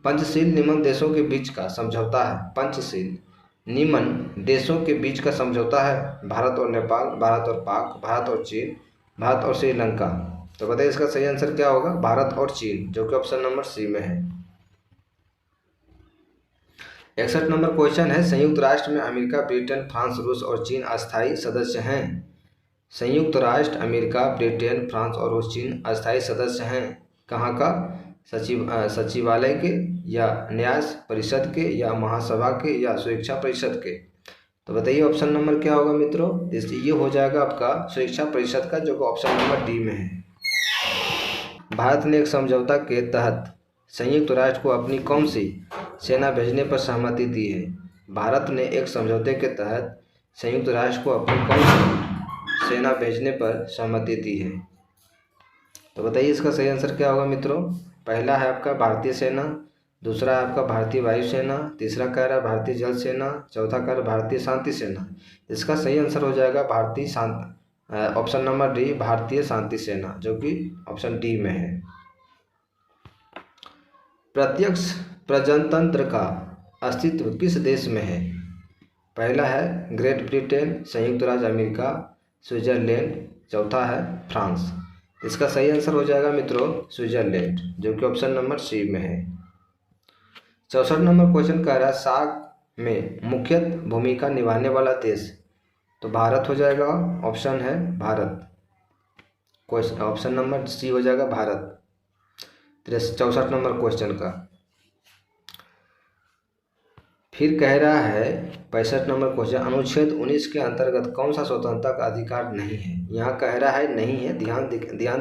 पंचशील निम्न देशों के बीच का समझौता है। पंचशील निम्न देशों के बीच का समझौता है भारत और नेपाल, भारत और पाक, भारत और चीन, भारत और श्रीलंका। तो बताइए इसका सही आंसर क्या होगा। भारत और चीन, जो कि ऑप्शन नंबर सी में है। 61 नंबर क्वेश्चन है संयुक्त राष्ट्र में अमेरिका, ब्रिटेन, फ्रांस, रूस और चीन अस्थायी सदस्य हैं। संयुक्त राष्ट्र अमेरिका, ब्रिटेन, फ्रांस और रूस, चीन अस्थायी सदस्य हैं। कहाँ का, सचिवालय के या न्याय परिषद के या महासभा के या सुरक्षा परिषद के। तो बताइए ऑप्शन नंबर क्या होगा मित्रों। ये हो जाएगा आपका सुरक्षा परिषद का, जो कि ऑप्शन नंबर डी में है। भारत ने एक समझौता के तहत संयुक्त राष्ट्र को अपनी कौन सी सेना भेजने पर सहमति दी है। भारत ने एक समझौते के तहत संयुक्त राष्ट्र को अपनी कौन सी सेना भेजने पर सहमति दी है। तो बताइए इसका सही आंसर क्या होगा मित्रों। पहला है आपका भारतीय सेना, दूसरा है आपका भारतीय वायुसेना, तीसरा कह रहा है भारतीय जल सेना, चौथा कह रहा है भारतीय शांति सेना। इसका सही आंसर हो जाएगा ऑप्शन नंबर डी, भारतीय शांति सेना, जो कि ऑप्शन डी में है। प्रत्यक्ष प्रजातंत्र का अस्तित्व किस देश में है। पहला है ग्रेट ब्रिटेन, संयुक्त राज्य अमेरिका, स्विट्जरलैंड, चौथा है फ्रांस। इसका सही आंसर हो जाएगा मित्रों स्विट्जरलैंड, जो कि ऑप्शन नंबर सी में है। 64 नंबर क्वेश्चन कह रहा है सार्क में मुख्य भूमिका निभाने वाला देश। तो भारत हो जाएगा, ऑप्शन है भारत, ऑप्शन नंबर सी हो जाएगा भारत। 64 नंबर क्वेश्चन का फिर कह रहा है 65 नंबर क्वेश्चन अनुच्छेद 19 के अंतर्गत कौन सा स्वतंत्रता का अधिकार नहीं है। यहाँ कह रहा है नहीं है, ध्यान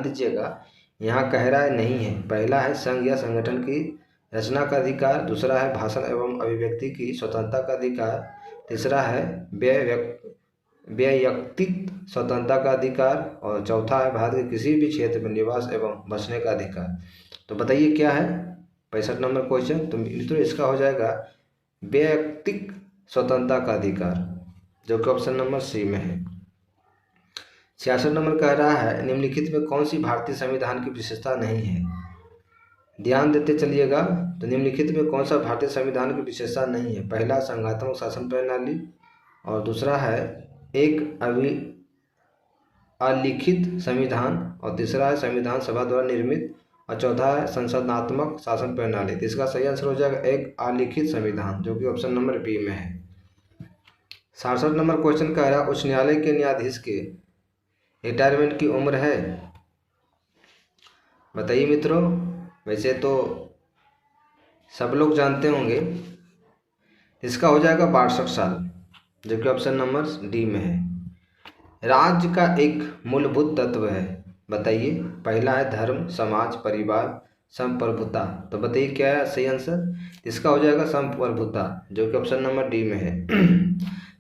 दीजिएगा, यहाँ कह रहा है नहीं है। पहला है संघ या संगठन की रचना का अधिकार, दूसरा है भाषण एवं अभिव्यक्ति की स्वतंत्रता का अधिकार, तीसरा है वैयक्तिक स्वतंत्रता का अधिकार और चौथा है भारत के किसी भी क्षेत्र में निवास एवं बसने का अधिकार। तो बताइए क्या है 65 नंबर क्वेश्चन। तो मित्रों इसका हो जाएगा वैयक्तिक स्वतंत्रता का अधिकार, जो कि ऑप्शन नंबर सी में है। 66 नंबर कह रहा है निम्नलिखित में कौन सी भारतीय संविधान की विशेषता नहीं है। ध्यान देते चलिएगा। तो निम्नलिखित में कौन सा भारतीय संविधान की विशेषता नहीं है। पहला संघात्मक शासन प्रणाली और दूसरा है एक अलिखित संविधान और तीसरा है संविधान सभा द्वारा निर्मित और चौथा है संसदनात्मक शासन प्रणाली। तो इसका सही आंसर हो जाएगा एक अलिखित संविधान, जो कि ऑप्शन नंबर बी में है। 67 नंबर क्वेश्चन कह रहा है उच्च न्यायालय के न्यायाधीश के रिटायरमेंट की उम्र है। बताइए मित्रों, वैसे तो सब लोग जानते होंगे, इसका हो जाएगा 62 साल, जो कि ऑप्शन नंबर डी में है। राज्य का एक मूलभूत तत्व है। बताइए पहला है धर्म, समाज, परिवार, संप्रभुता। तो बताइए क्या है सही आंसर। इसका हो जाएगा संप्रभुता, जो कि ऑप्शन नंबर डी में है।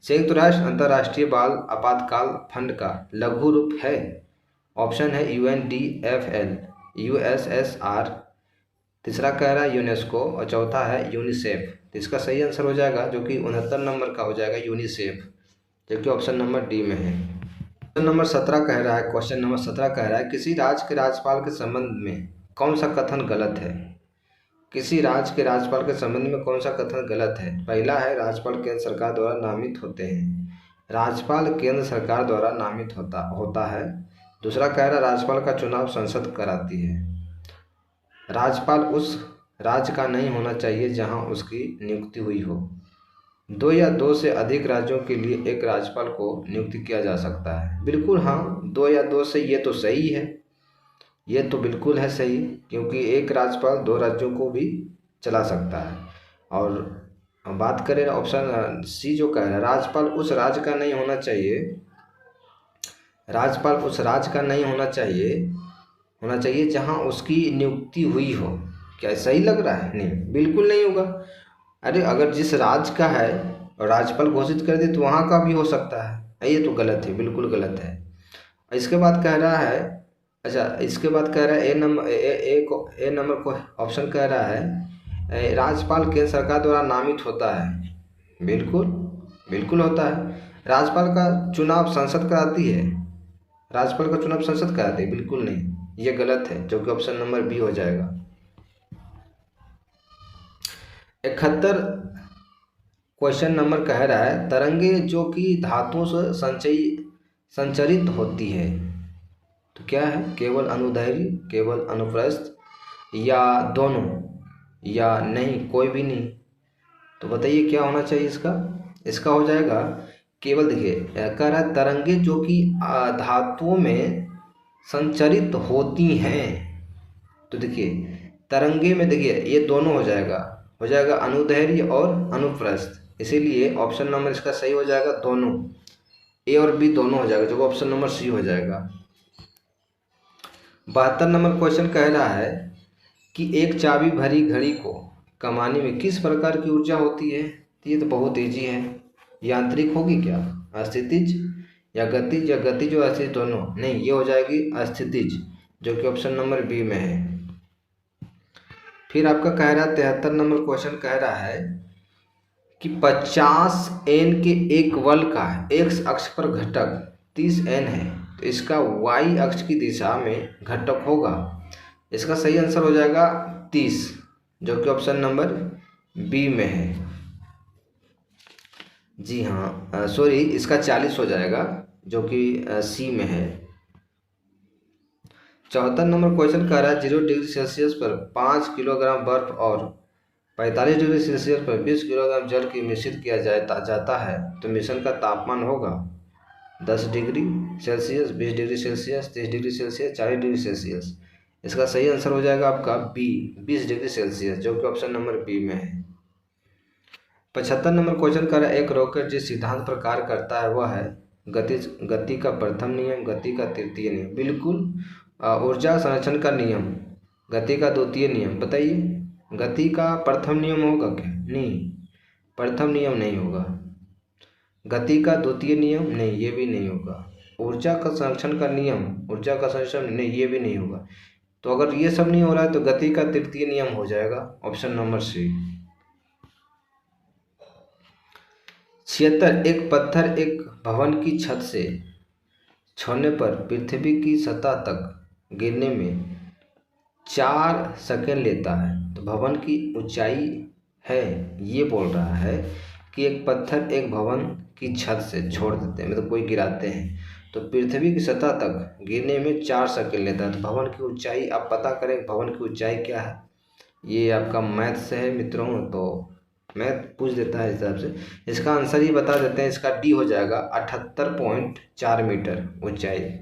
संयुक्त राष्ट्र अंतर्राष्ट्रीय बाल आपातकाल फंड का लघु रूप है। ऑप्शन है UNDFL, USSR, तीसरा कह रहा है यूनेस्को और चौथा है यूनिसेफ। तो इसका सही आंसर हो जाएगा जो कि 69 नंबर का हो जाएगा यूनिसेफ, जो कि ऑप्शन नंबर डी में है। क्वेश्चन नंबर 17 कह रहा है, क्वेश्चन नंबर 17 कह रहा है किसी राज्य के राज्यपाल के संबंध में कौन सा कथन गलत है। किसी राज्य के राज्यपाल के संबंध में कौन सा कथन गलत है। पहला है राज्यपाल केंद्र सरकार द्वारा नामित होते हैं। राज्यपाल केंद्र सरकार द्वारा नामित होता है। दूसरा कह रहा है राज्यपाल का चुनाव संसद कराती है। राज्यपाल उस राज्य का नहीं होना चाहिए जहां उसकी नियुक्ति हुई हो। 2 या 2 से अधिक राज्यों के लिए एक राज्यपाल को नियुक्त किया जा सकता है। बिल्कुल हाँ, 2 या 2 से ये तो सही है, ये तो बिल्कुल है सही, क्योंकि एक राज्यपाल 2 राज्यों को भी चला सकता है। और बात करें ऑप्शन सी जो कह रहा है राज्यपाल उस राज्य का नहीं होना चाहिए, राज्यपाल उस राज्य का नहीं होना चाहिए जहां उसकी नियुक्ति हुई हो। क्या सही लग रहा है? नहीं, बिल्कुल नहीं होगा। अरे अगर जिस राज्य का है और राज्यपाल घोषित कर दे तो वहाँ का भी हो सकता है। ये तो गलत है, बिल्कुल गलत है। इसके बाद कह रहा है, अच्छा इसके बाद कह रहा है ए नंबर को ऑप्शन कह रहा है राज्यपाल केंद्र सरकार द्वारा नामित होता है। बिल्कुल बिल्कुल होता है। राज्यपाल का चुनाव संसद कराती है, राज्यपाल का चुनाव संसद कराती है, बिल्कुल नहीं, ये गलत है, जो कि ऑप्शन नंबर बी हो जाएगा। 71 क्वेश्चन नंबर कह रहा है तरंगे जो कि धातुओं से संचरित होती है, तो क्या है? केवल अनुदैर्घ्य, केवल अनुप्रस्थ, या दोनों, या नहीं कोई भी नहीं। तो बताइए क्या होना चाहिए इसका? इसका हो जाएगा केवल। देखिए कह रहा है तरंगे जो कि धातुओं में संचरित होती हैं, तो देखिए तरंगे में देखिए ये दोनों हो जाएगा अनुदैर्घ्य और अनुप्रस्थ, इसीलिए ऑप्शन नंबर इसका सही हो जाएगा दोनों, ए और बी दोनों हो जाएगा, जो ऑप्शन नंबर सी हो जाएगा। 72 नंबर क्वेश्चन कह रहा है कि एक चाबी भरी घड़ी को कमाने में किस प्रकार की ऊर्जा होती है। तो ये तो बहुत ईजी है, यांत्रिक होगी क्या, अस्थितिज या गतिज, या गतिज और अस्थितिज दोनों? नहीं, ये हो जाएगी अस्थितिज, जो कि ऑप्शन नंबर बी में है। फिर आपका कह रहा है 73 नंबर क्वेश्चन कह रहा है कि 50 n के एक बल का x अक्ष पर घटक 30 n है, तो इसका y अक्ष की दिशा में घटक होगा। इसका सही आंसर हो जाएगा 30, जो कि ऑप्शन नंबर बी में है। जी हाँ, सॉरी, इसका 40 हो जाएगा, जो कि सी में है। 74 नंबर क्वेश्चन कह रहा है 0 डिग्री सेल्सियस पर 5 किलोग्राम बर्फ और 45 डिग्री सेल्सियस पर 20 किलोग्राम जल की मिश्रित किया जाता है, तो मिश्रण का तापमान होगा 10 degree Celsius, 20 degree Celsius, 30 degree Celsius, 40 degree Celsius. इसका सही आंसर हो जाएगा आपका बी, 20 डिग्री सेल्सियस, जो कि ऑप्शन नंबर बी में है। 75 नंबर क्वेश्चन कर रहा है एक रॉकेट जिस सिद्धांत पर कार्य करता है वह है गति का प्रथम नियम, गति का तृतीय नियम, बिल्कुल ऊर्जा संरक्षण का नियम, गति का द्वितीय नियम। बताइए गति का प्रथम नियम होगा क्या? नहीं, प्रथम नियम नहीं होगा। गति का द्वितीय नियम नहीं, ये भी नहीं होगा। ऊर्जा का संरक्षण का नियम, ऊर्जा का संरक्षण नहीं, ये भी नहीं होगा। तो अगर ये सब नहीं हो रहा है तो गति का तृतीय नियम हो जाएगा, ऑप्शन नंबर सी। 76 एक पत्थर एक भवन की छत से छोड़ने पर पृथ्वी की सतह तक गिरने में 4 सेकंड लेता है, तो भवन की ऊंचाई है, ये बोल रहा है कि एक पत्थर एक भवन की छत से छोड़ देते हैं, मतलब कोई गिराते हैं, तो पृथ्वी की सतह तक गिरने में 4 सेकंड लेता है। तो भवन की ऊंचाई आप पता करें, भवन की ऊंचाई क्या है। ये आपका मैथ से है मित्रों, तो मैथ पूछ देता है हिसाब से। इसका आंसर ही बता देते हैं, इसका डी हो जाएगा 78.4 मीटर ऊंचाई।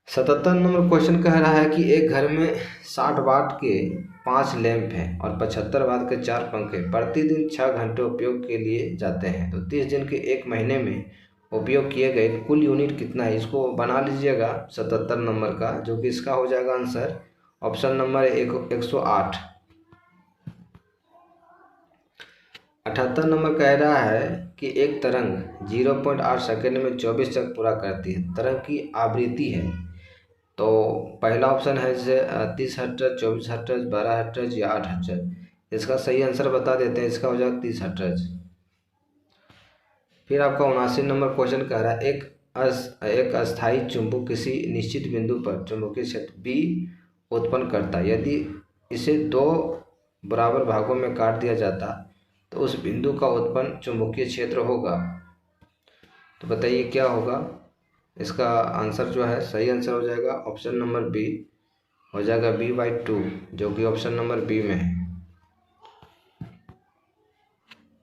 77 नंबर क्वेश्चन कह रहा है कि एक घर में 60 वाट के 5 लैंप हैं और 75 वाट के 4 पंखे प्रतिदिन 6 घंटे उपयोग के लिए जाते हैं, तो 30 दिन के एक महीने में उपयोग किए गए कुल यूनिट कितना है। इसको बना लीजिएगा 77 नंबर का, जो कि इसका हो जाएगा आंसर ऑप्शन नंबर 108। 78 नंबर कह रहा है कि एक तरंग 0.8 सेकंड में 24 चक्र पूरा करती है, तरंग की आवृत्ति है, तो पहला ऑप्शन है जैसे 30 हर्ट्ज, 24 हर्ट्ज, 12 हर्ट्ज या 8 हर्ट्ज। इसका सही आंसर बता देते हैं, इसका हो जाएगा 30 हर्ट्ज। फिर आपका 79 नंबर क्वेश्चन कह रहा है एक अस्थायी चुंबक किसी निश्चित बिंदु पर चुंबकीय क्षेत्र B उत्पन्न करता है। यदि इसे दो बराबर भागों में काट दिया जाता तो उस बिंदु का उत्पन्न चुंबकीय क्षेत्र होगा। तो बताइए क्या होगा। इसका आंसर जो है, सही आंसर हो जाएगा ऑप्शन नंबर बी, हो जाएगा B/2, जो कि ऑप्शन नंबर बी में है।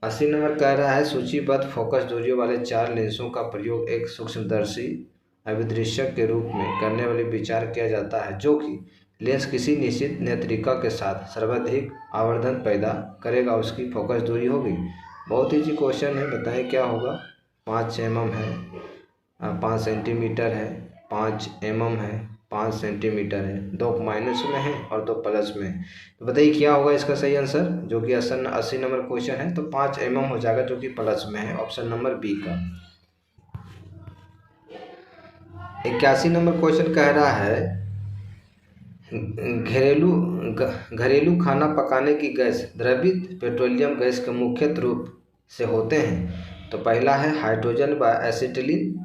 80 नंबर कह रहा है सूचीबद्ध फोकस दूरियों वाले 4 लेंसों का प्रयोग एक सूक्ष्मदर्शी अभिदृश्यक के रूप में करने वाले विचार किया जाता है, जो कि लेंस किसी निश्चित नेत्रिका के साथ सर्वाधिक आवर्धन पैदा करेगा, उसकी फोकस दूरी होगी। बहुत ईजी क्वेश्चन है, बताएं क्या होगा। 5 mm है, 5 सेंटीमीटर है, 5 mm है, 5 सेंटीमीटर है, 2 माइनस में है और 2 प्लस में है। तो बताइए क्या होगा इसका सही आंसर, जो कि 80 नंबर क्वेश्चन है। तो 5 mm हो जाएगा, जो कि प्लस में है, ऑप्शन नंबर बी का। 81 नंबर क्वेश्चन कह रहा है घरेलू खाना पकाने की गैस द्रवित पेट्रोलियम गैस के मुख्य रूप से होते हैं। तो पहला है हाइड्रोजन व एसिटिलीन,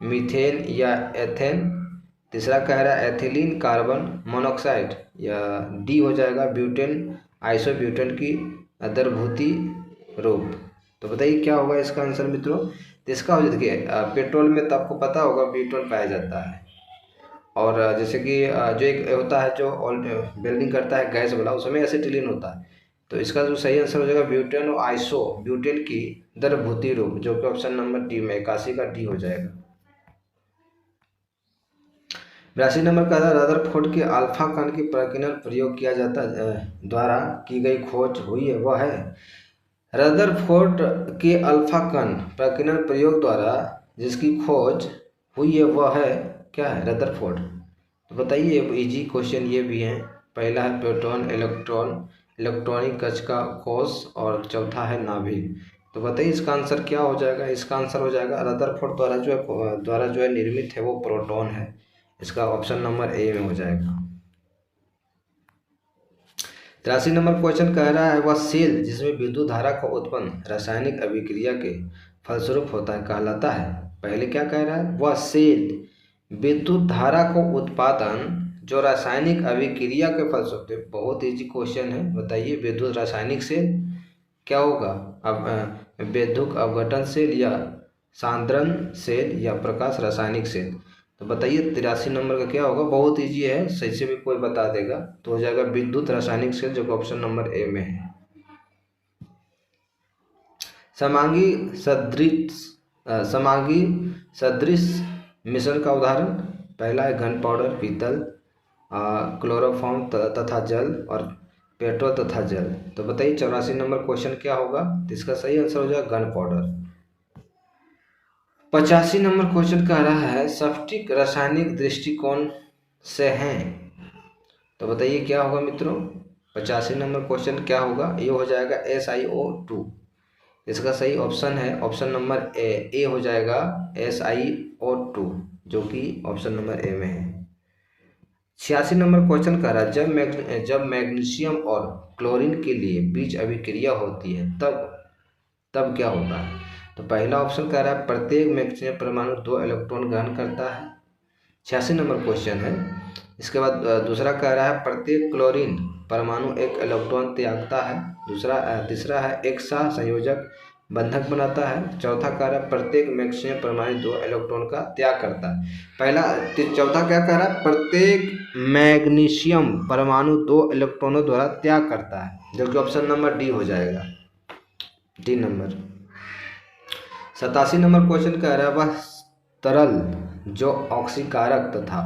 मीथेन या एथेन। तीसरा कह रहा है एथिलीन कार्बन मोनोऑक्साइड, या डी हो जाएगा ब्यूटेन आइसोब्यूटेन की द्रवभूति रूप। तो बताइए क्या होगा इसका आंसर मित्रों। तो इसका हो देखिए, पेट्रोल में तो आपको पता होगा ब्यूटेन पाया जाता है, और जैसे कि जो एक होता है जो वेल्डिंग करता है गैस वाला, उसमें एसिटिलीन होता है। तो इसका जो सही आंसर हो जाएगा ब्यूटेन और आइसो ब्यूटेन की द्रवभूति रूप, जो कि ऑप्शन नंबर डी में 81 का डी हो जाएगा। 82 नंबर का रदरफोर्ड के अल्फा कण की प्रकीर्णन प्रयोग किया जाता द्वारा की गई खोज हुई है, वह है। रदरफोर्ड के अल्फा कण प्रकीर्णन प्रयोग द्वारा जिसकी खोज हुई है वह है क्या है, रदरफोर्ड। तो बताइए, इजी क्वेश्चन ये भी है। पहला है प्रोटॉन, इलेक्ट्रॉनिक कक्षका कोष, और चौथा है नाभिक। तो बताइए इसका आंसर क्या हो जाएगा। इसका आंसर हो जाएगा रदरफोर्ड द्वारा जो है निर्मित है वो प्रोटॉन है। इसका ऑप्शन नंबर ए में हो जाएगा। 83 नंबर क्वेश्चन कह रहा है वह सेल जिसमें विद्युत धारा का उत्पन्न रासायनिक अभिक्रिया के फलस्वरूप होता है कहलाता है। पहले क्या कह रहा है, वह सेल विद्युत धारा को उत्पादन जो रासायनिक अभिक्रिया के फलस्वरूप। बहुत इजी क्वेश्चन है, बताइए विद्युत रासायनिक सेल क्या होगा। अब विद्युत अपघटन सेल, या सांद्रण सेल, या प्रकाश रासायनिक सेल। तो बताइए 83 नंबर का क्या होगा। बहुत इजी है, सही से भी कोई बता देगा। तो हो जाएगा विद्युत रासायनिक सेल, जो कि ऑप्शन नंबर ए में है। समांगी सदृश मिश्रण का उदाहरण, पहला है गन पाउडर, पीतल, क्लोरोफॉर्म तथा जल, और पेट्रोल तथा जल। तो बताइए 84 नंबर क्वेश्चन क्या होगा। तो इसका सही आंसर हो जाएगा गन पाउडर। 85 नंबर क्वेश्चन कह रहा है सफटिक रासायनिक दृष्टिकोण से हैं। तो बताइए क्या होगा मित्रों। 85 नंबर क्वेश्चन क्या होगा, ये हो जाएगा SiO2। इसका सही ऑप्शन है ऑप्शन नंबर ए हो जाएगा SiO2, जो कि ऑप्शन नंबर ए में है। 86 नंबर क्वेश्चन कह रहा है जब मैग्नीशियम और क्लोरीन के लिए बीज अभिक्रिया होती है तब क्या होता है। तो पहला ऑप्शन कह रहा है प्रत्येक मैग्नीशियम परमाणु 2 इलेक्ट्रॉन ग्रहण करता है, 86 नंबर क्वेश्चन है। इसके बाद दूसरा कह रहा है प्रत्येक क्लोरीन परमाणु 1 इलेक्ट्रॉन त्यागता है। तीसरा है एक सह संयोजक बंधक बनाता है। चौथा कह रहा है प्रत्येक मैग्नीशियम परमाणु 2 इलेक्ट्रॉन का त्याग करता है। चौथा क्या कह रहा है, प्रत्येक मैग्नीशियम परमाणु 2 इलेक्ट्रॉनों द्वारा त्याग करता है, जो कि ऑप्शन नंबर डी हो जाएगा, डी नंबर। 87 नंबर क्वेश्चन कह रहा है वह तरल जो ऑक्सीकारक तथा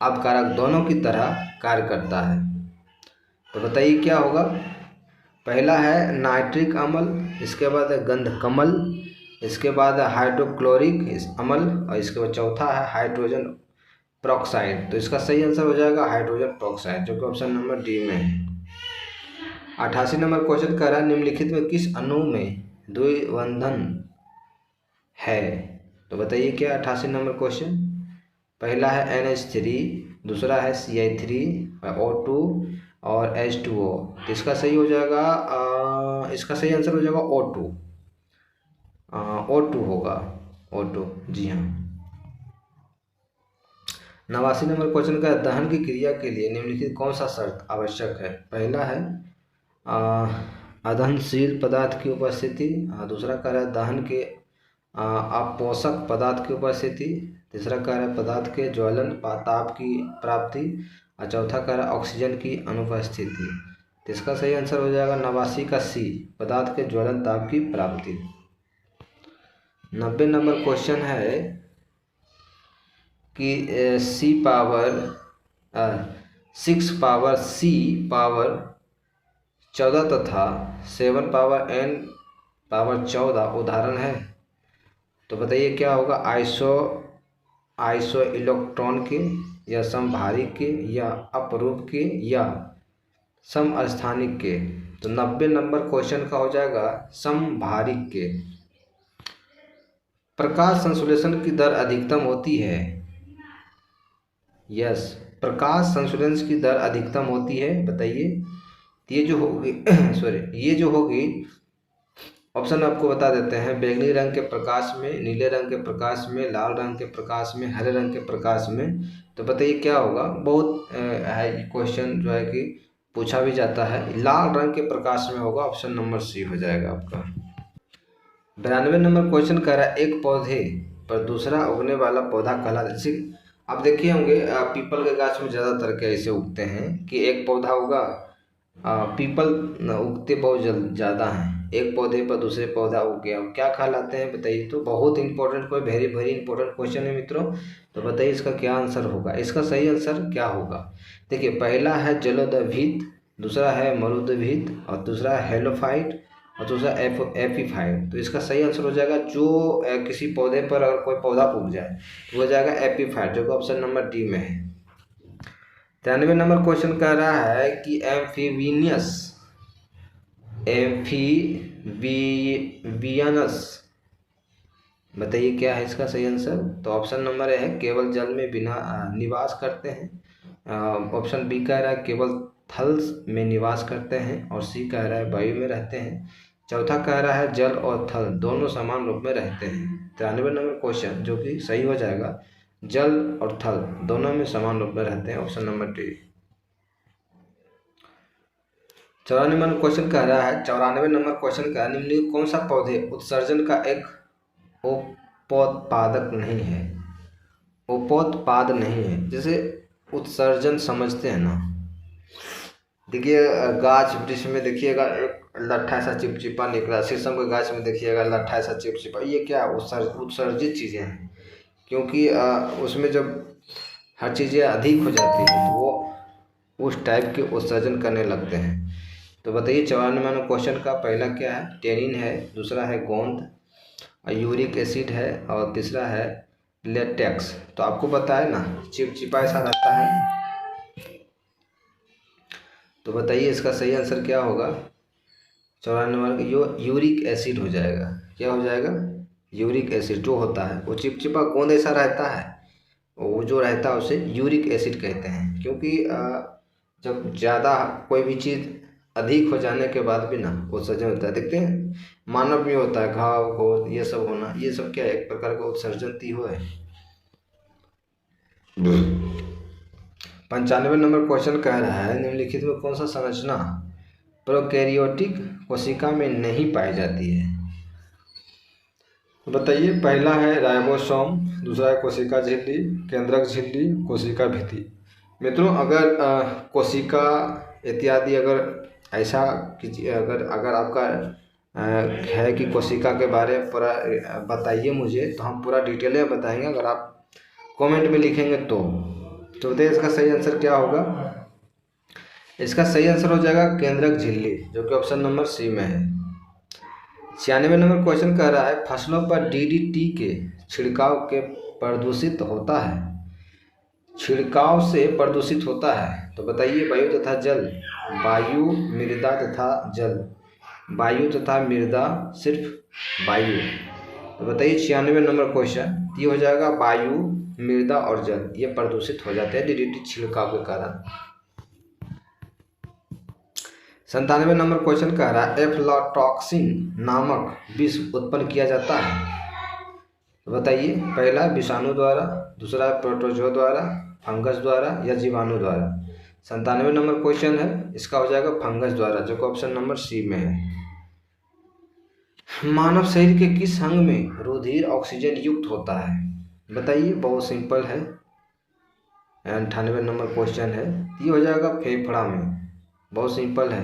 अपकारक दोनों की तरह कार्य करता है। तो बताइए क्या होगा। पहला है नाइट्रिक अम्ल, इसके बाद है गंधकमल, इसके बाद है हाइड्रोक्लोरिक अम्ल, और इसके बाद चौथा है हाइड्रोजन पेरोक्साइड। तो इसका सही आंसर हो जाएगा हाइड्रोजन पेरोक्साइड, जो कि ऑप्शन नंबर डी में है। 88 नंबर क्वेश्चन कह रहा है निम्नलिखित में किस अणु में द्विबंधन है। तो बताइए क्या 88 नंबर क्वेश्चन। पहला है NH3, दूसरा है CI3, O2 और H2O। तो इसका सही हो जाएगा इसका सही आंसर हो जाएगा O2। O2 होगा, O2, जी हाँ। 89 नंबर क्वेश्चन का, दहन की क्रिया के लिए निम्नलिखित कौन सा शर्त आवश्यक है? पहला है अदहनशील पदार्थ की उपस्थिति, दूसरा कह रहा है दहन के अपोषक पदार्थ की उपस्थिति, तीसरा कह रहा है पदार्थ के ज्वलन ताप की प्राप्ति, और चौथा कह रहा है ऑक्सीजन की अनुपस्थिति। तो इसका सही आंसर हो जाएगा 89 का C, पदार्थ के ज्वलन ताप की प्राप्ति। 90 नंबर क्वेश्चन है कि 6 पावर C पावर 14 तथा 7 पावर N पावर 14 उदाहरण है। तो बताइए क्या होगा? आइसो इलेक्ट्रॉन के, या समभारिक के, या अपरूप के, या समस्थानिक के। तो 90 नंबर क्वेश्चन का हो जाएगा समभारिक के। प्रकाश संश्लेषण की दर अधिकतम होती है, यस, प्रकाश संश्लेषण की दर अधिकतम होती है, बताइए। ये जो होगी ये जो होगी, ऑप्शन आपको बता देते हैं। बैंगनी रंग के प्रकाश में, नीले रंग के प्रकाश में, लाल रंग के प्रकाश में, हरे रंग के प्रकाश में। तो बताइए क्या होगा? बहुत है क्वेश्चन जो है कि पूछा भी जाता है। लाल रंग के प्रकाश में होगा, ऑप्शन नंबर C हो जाएगा आपका। 92 नंबर क्वेश्चन कह रहा है एक पौधे पर दूसरा उगने वाला पौधा कहलाता है। जैसे आप देखे होंगे पीपल के गाछ में ज़्यादातर कैसे उगते हैं कि एक पौधा होगा, पीपल उगते बहुत ज़्यादा हैं, एक पौधे पर दूसरे पौधा उग गया, क्या कहलाते हैं बताइए। तो बहुत इंपॉर्टेंट, कोई वेरी वेरी इंपॉर्टेंट क्वेश्चन है मित्रों। तो बताइए इसका क्या आंसर होगा? इसका सही आंसर क्या होगा? देखिए, पहला है जलोदभित, दूसरा है मरुदभित, और दूसरा है हेलोफाइट, और दूसरा एपीफाइट। तो इसका सही आंसर हो जाएगा जो किसी पौधे पर अगर कोई पौधा उग जाए तो हो जाएगा एपीफाइट, जो कि ऑप्शन नंबर D में है। 93 नंबर क्वेश्चन कह रहा है कि एम्फीबियनस, बताइए क्या है इसका सही आंसर? तो ऑप्शन नंबर A है केवल जल में बिना निवास करते हैं। ऑप्शन B कह रहा है केवल थल में निवास करते हैं, और C कह रहा है वायु में रहते हैं। चौथा कह रहा है जल और थल दोनों समान रूप में रहते हैं। 93 नंबर क्वेश्चन जो कि सही हो जाएगा, जल और थल दोनों में समान रूप में रहते हैं, option number D। 94 number question कह रहा है, 94 नंबर क्वेश्चन का निम्नलिखित कौन सा पौधे उत्सर्जन का एक उपोत्पादक नहीं है? उपोत्पाद नहीं है, जैसे उत्सर्जन समझते हैं ना। देखिए गाछ वृक्ष में देखिएगा एक लट्ठा सा चिपचिपा निकला, शीशम के गाछ में देखिएगा लट्ठा सा चिपचिपा, ये क्या उत्सर्जित चीज़ें हैं। क्योंकि उसमें जब हर चीज़ें अधिक हो जाती हैं तो वो उस टाइप के उत्सर्जन करने लगते हैं। तो बताइए 94 नंबर क्वेश्चन का पहला क्या है? टेनिन है, दूसरा है गोंद, यूरिक एसिड है, और तीसरा है लेटेक्स। तो आपको पता है ना, चिपचिपा ऐसा रहता है। तो बताइए इसका सही आंसर क्या होगा? 94 नंबर यूरिक एसिड हो जाएगा। क्या हो जाएगा? यूरिक एसिड जो होता है वो चिपचिपा गोंद ऐसा रहता है, वो जो रहता है उसे यूरिक एसिड कहते हैं। क्योंकि जब ज़्यादा कोई भी चीज़ अधिक हो जाने के बाद भी ना उत्सर्जन होता है। देखते हैं मानव में होता है घाव घोर ये सब होना, ये सब क्या है? एक प्रकार का उत्सर्जन ही है। 95 नंबर क्वेश्चन कह रहा है निम्नलिखित में कौन सा संरचना प्रोकैरियोटिक कोशिका में नहीं पाई जाती है? बताइए। पहला है राइबोसोम, दूसरा है कोशिका झिल्ली, केंद्रक झिल्ली, कोशिका भित्ति। मित्रों अगर कोशिका इत्यादि अगर ऐसा कीजिए, अगर आपका है कि कोशिका के बारे में पूरा बताइए मुझे, तो हम पूरा डिटेल में बताएंगे। अगर आप कमेंट में लिखेंगे तो बताइए इसका सही आंसर क्या होगा? इसका सही आंसर हो जाएगा केंद्रक झिल्ली, जो कि ऑप्शन नंबर C में है। 96 नंबर क्वेश्चन कह रहा है फसलों पर DDT के छिड़काव के प्रदूषित होता है, छिड़काव से प्रदूषित होता है। तो बताइए वायु तथा जल, वायु, मृदा तथा जल, वायु तथा मृदा, सिर्फ वायु। तो बताइए 96 नंबर क्वेश्चन, ये हो जाएगा वायु, मृदा और जल, ये प्रदूषित हो जाते हैं डीडीटी छिड़काव के कारण। 97 नंबर क्वेश्चन कह रहा है एफ्लाटॉक्सिन नामक विष उत्पन्न किया जाता है। तो बताइए, पहला विषाणु द्वारा, दूसरा प्रोटोजोआ द्वारा, फंगस द्वारा या जीवाणु द्वारा। 97 नंबर क्वेश्चन है, इसका हो जाएगा फंगस द्वारा, जो कि ऑप्शन नंबर सी में है। मानव शरीर के किस अंग में रुधिर ऑक्सीजन युक्त होता है। बताइए, बहुत सिंपल है। 98 नंबर क्वेश्चन है, ये हो जाएगा फेफड़ा में, बहुत सिंपल है,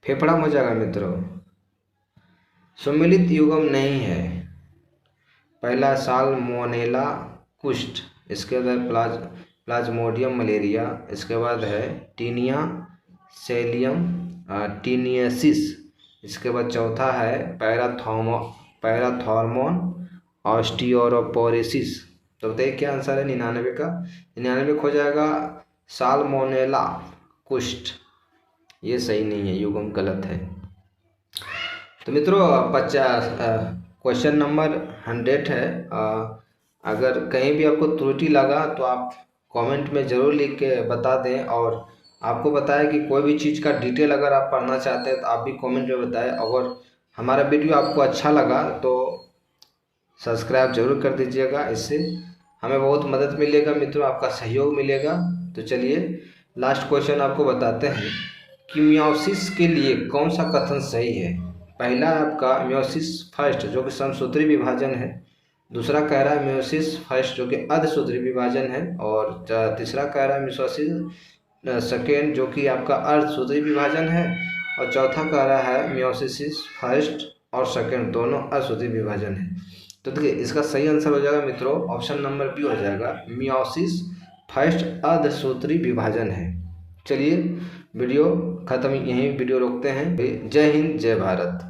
फेफड़ा में हो जाएगा मित्रों। सम्मिलित युग्म नहीं है। पहला साल्मोनेला कुष्ठ, इसके बाद प्लाज्मोडियम मलेरिया, इसके बाद है टीनिया सेलियम टीनियसिस, इसके बाद चौथा है पैराथॉर्मोन ऑस्टियोपोरोसिस। तो बताइए क्या आंसर है 99 का। 99 हो जाएगा साल्मोनेला कुष्ठ, ये सही नहीं है, युग्म गलत है। तो मित्रों क्वेश्चन नंबर 100 है। अगर कहीं भी आपको त्रुटि लगा तो आप कमेंट में ज़रूर लिख के बता दें, और आपको बताएं कि कोई भी चीज़ का डिटेल अगर आप पढ़ना चाहते हैं तो आप भी कमेंट में बताएं। अगर हमारा वीडियो आपको अच्छा लगा तो सब्सक्राइब जरूर कर दीजिएगा, इससे हमें बहुत मदद मिलेगा मित्रों, आपका सहयोग मिलेगा। तो चलिए लास्ट क्वेश्चन आपको बताते हैं कि मियोसिस के लिए कौन सा कथन सही है। पहला है आपका मियोसिस फर्स्ट, जो कि समसूत्री विभाजन है। दूसरा कह रहा है मियोसिस फर्स्ट, जो कि अर्धसूत्री विभाजन है। और तीसरा कह रहा है मियोसिस सेकेंड, जो कि आपका अर्धसूत्री विभाजन है। और चौथा कह रहा है मियोसिस फर्स्ट और सेकेंड दोनों अर्धसूत्री विभाजन है। तो देखिए, इसका सही आंसर हो जाएगा मित्रों ऑप्शन नंबर बी हो जाएगा, मियोसिस फर्स्ट अर्धसूत्री विभाजन है। चलिए वीडियो खत्म, यहीं वीडियो रोकते हैं। जय हिंद, जय भारत।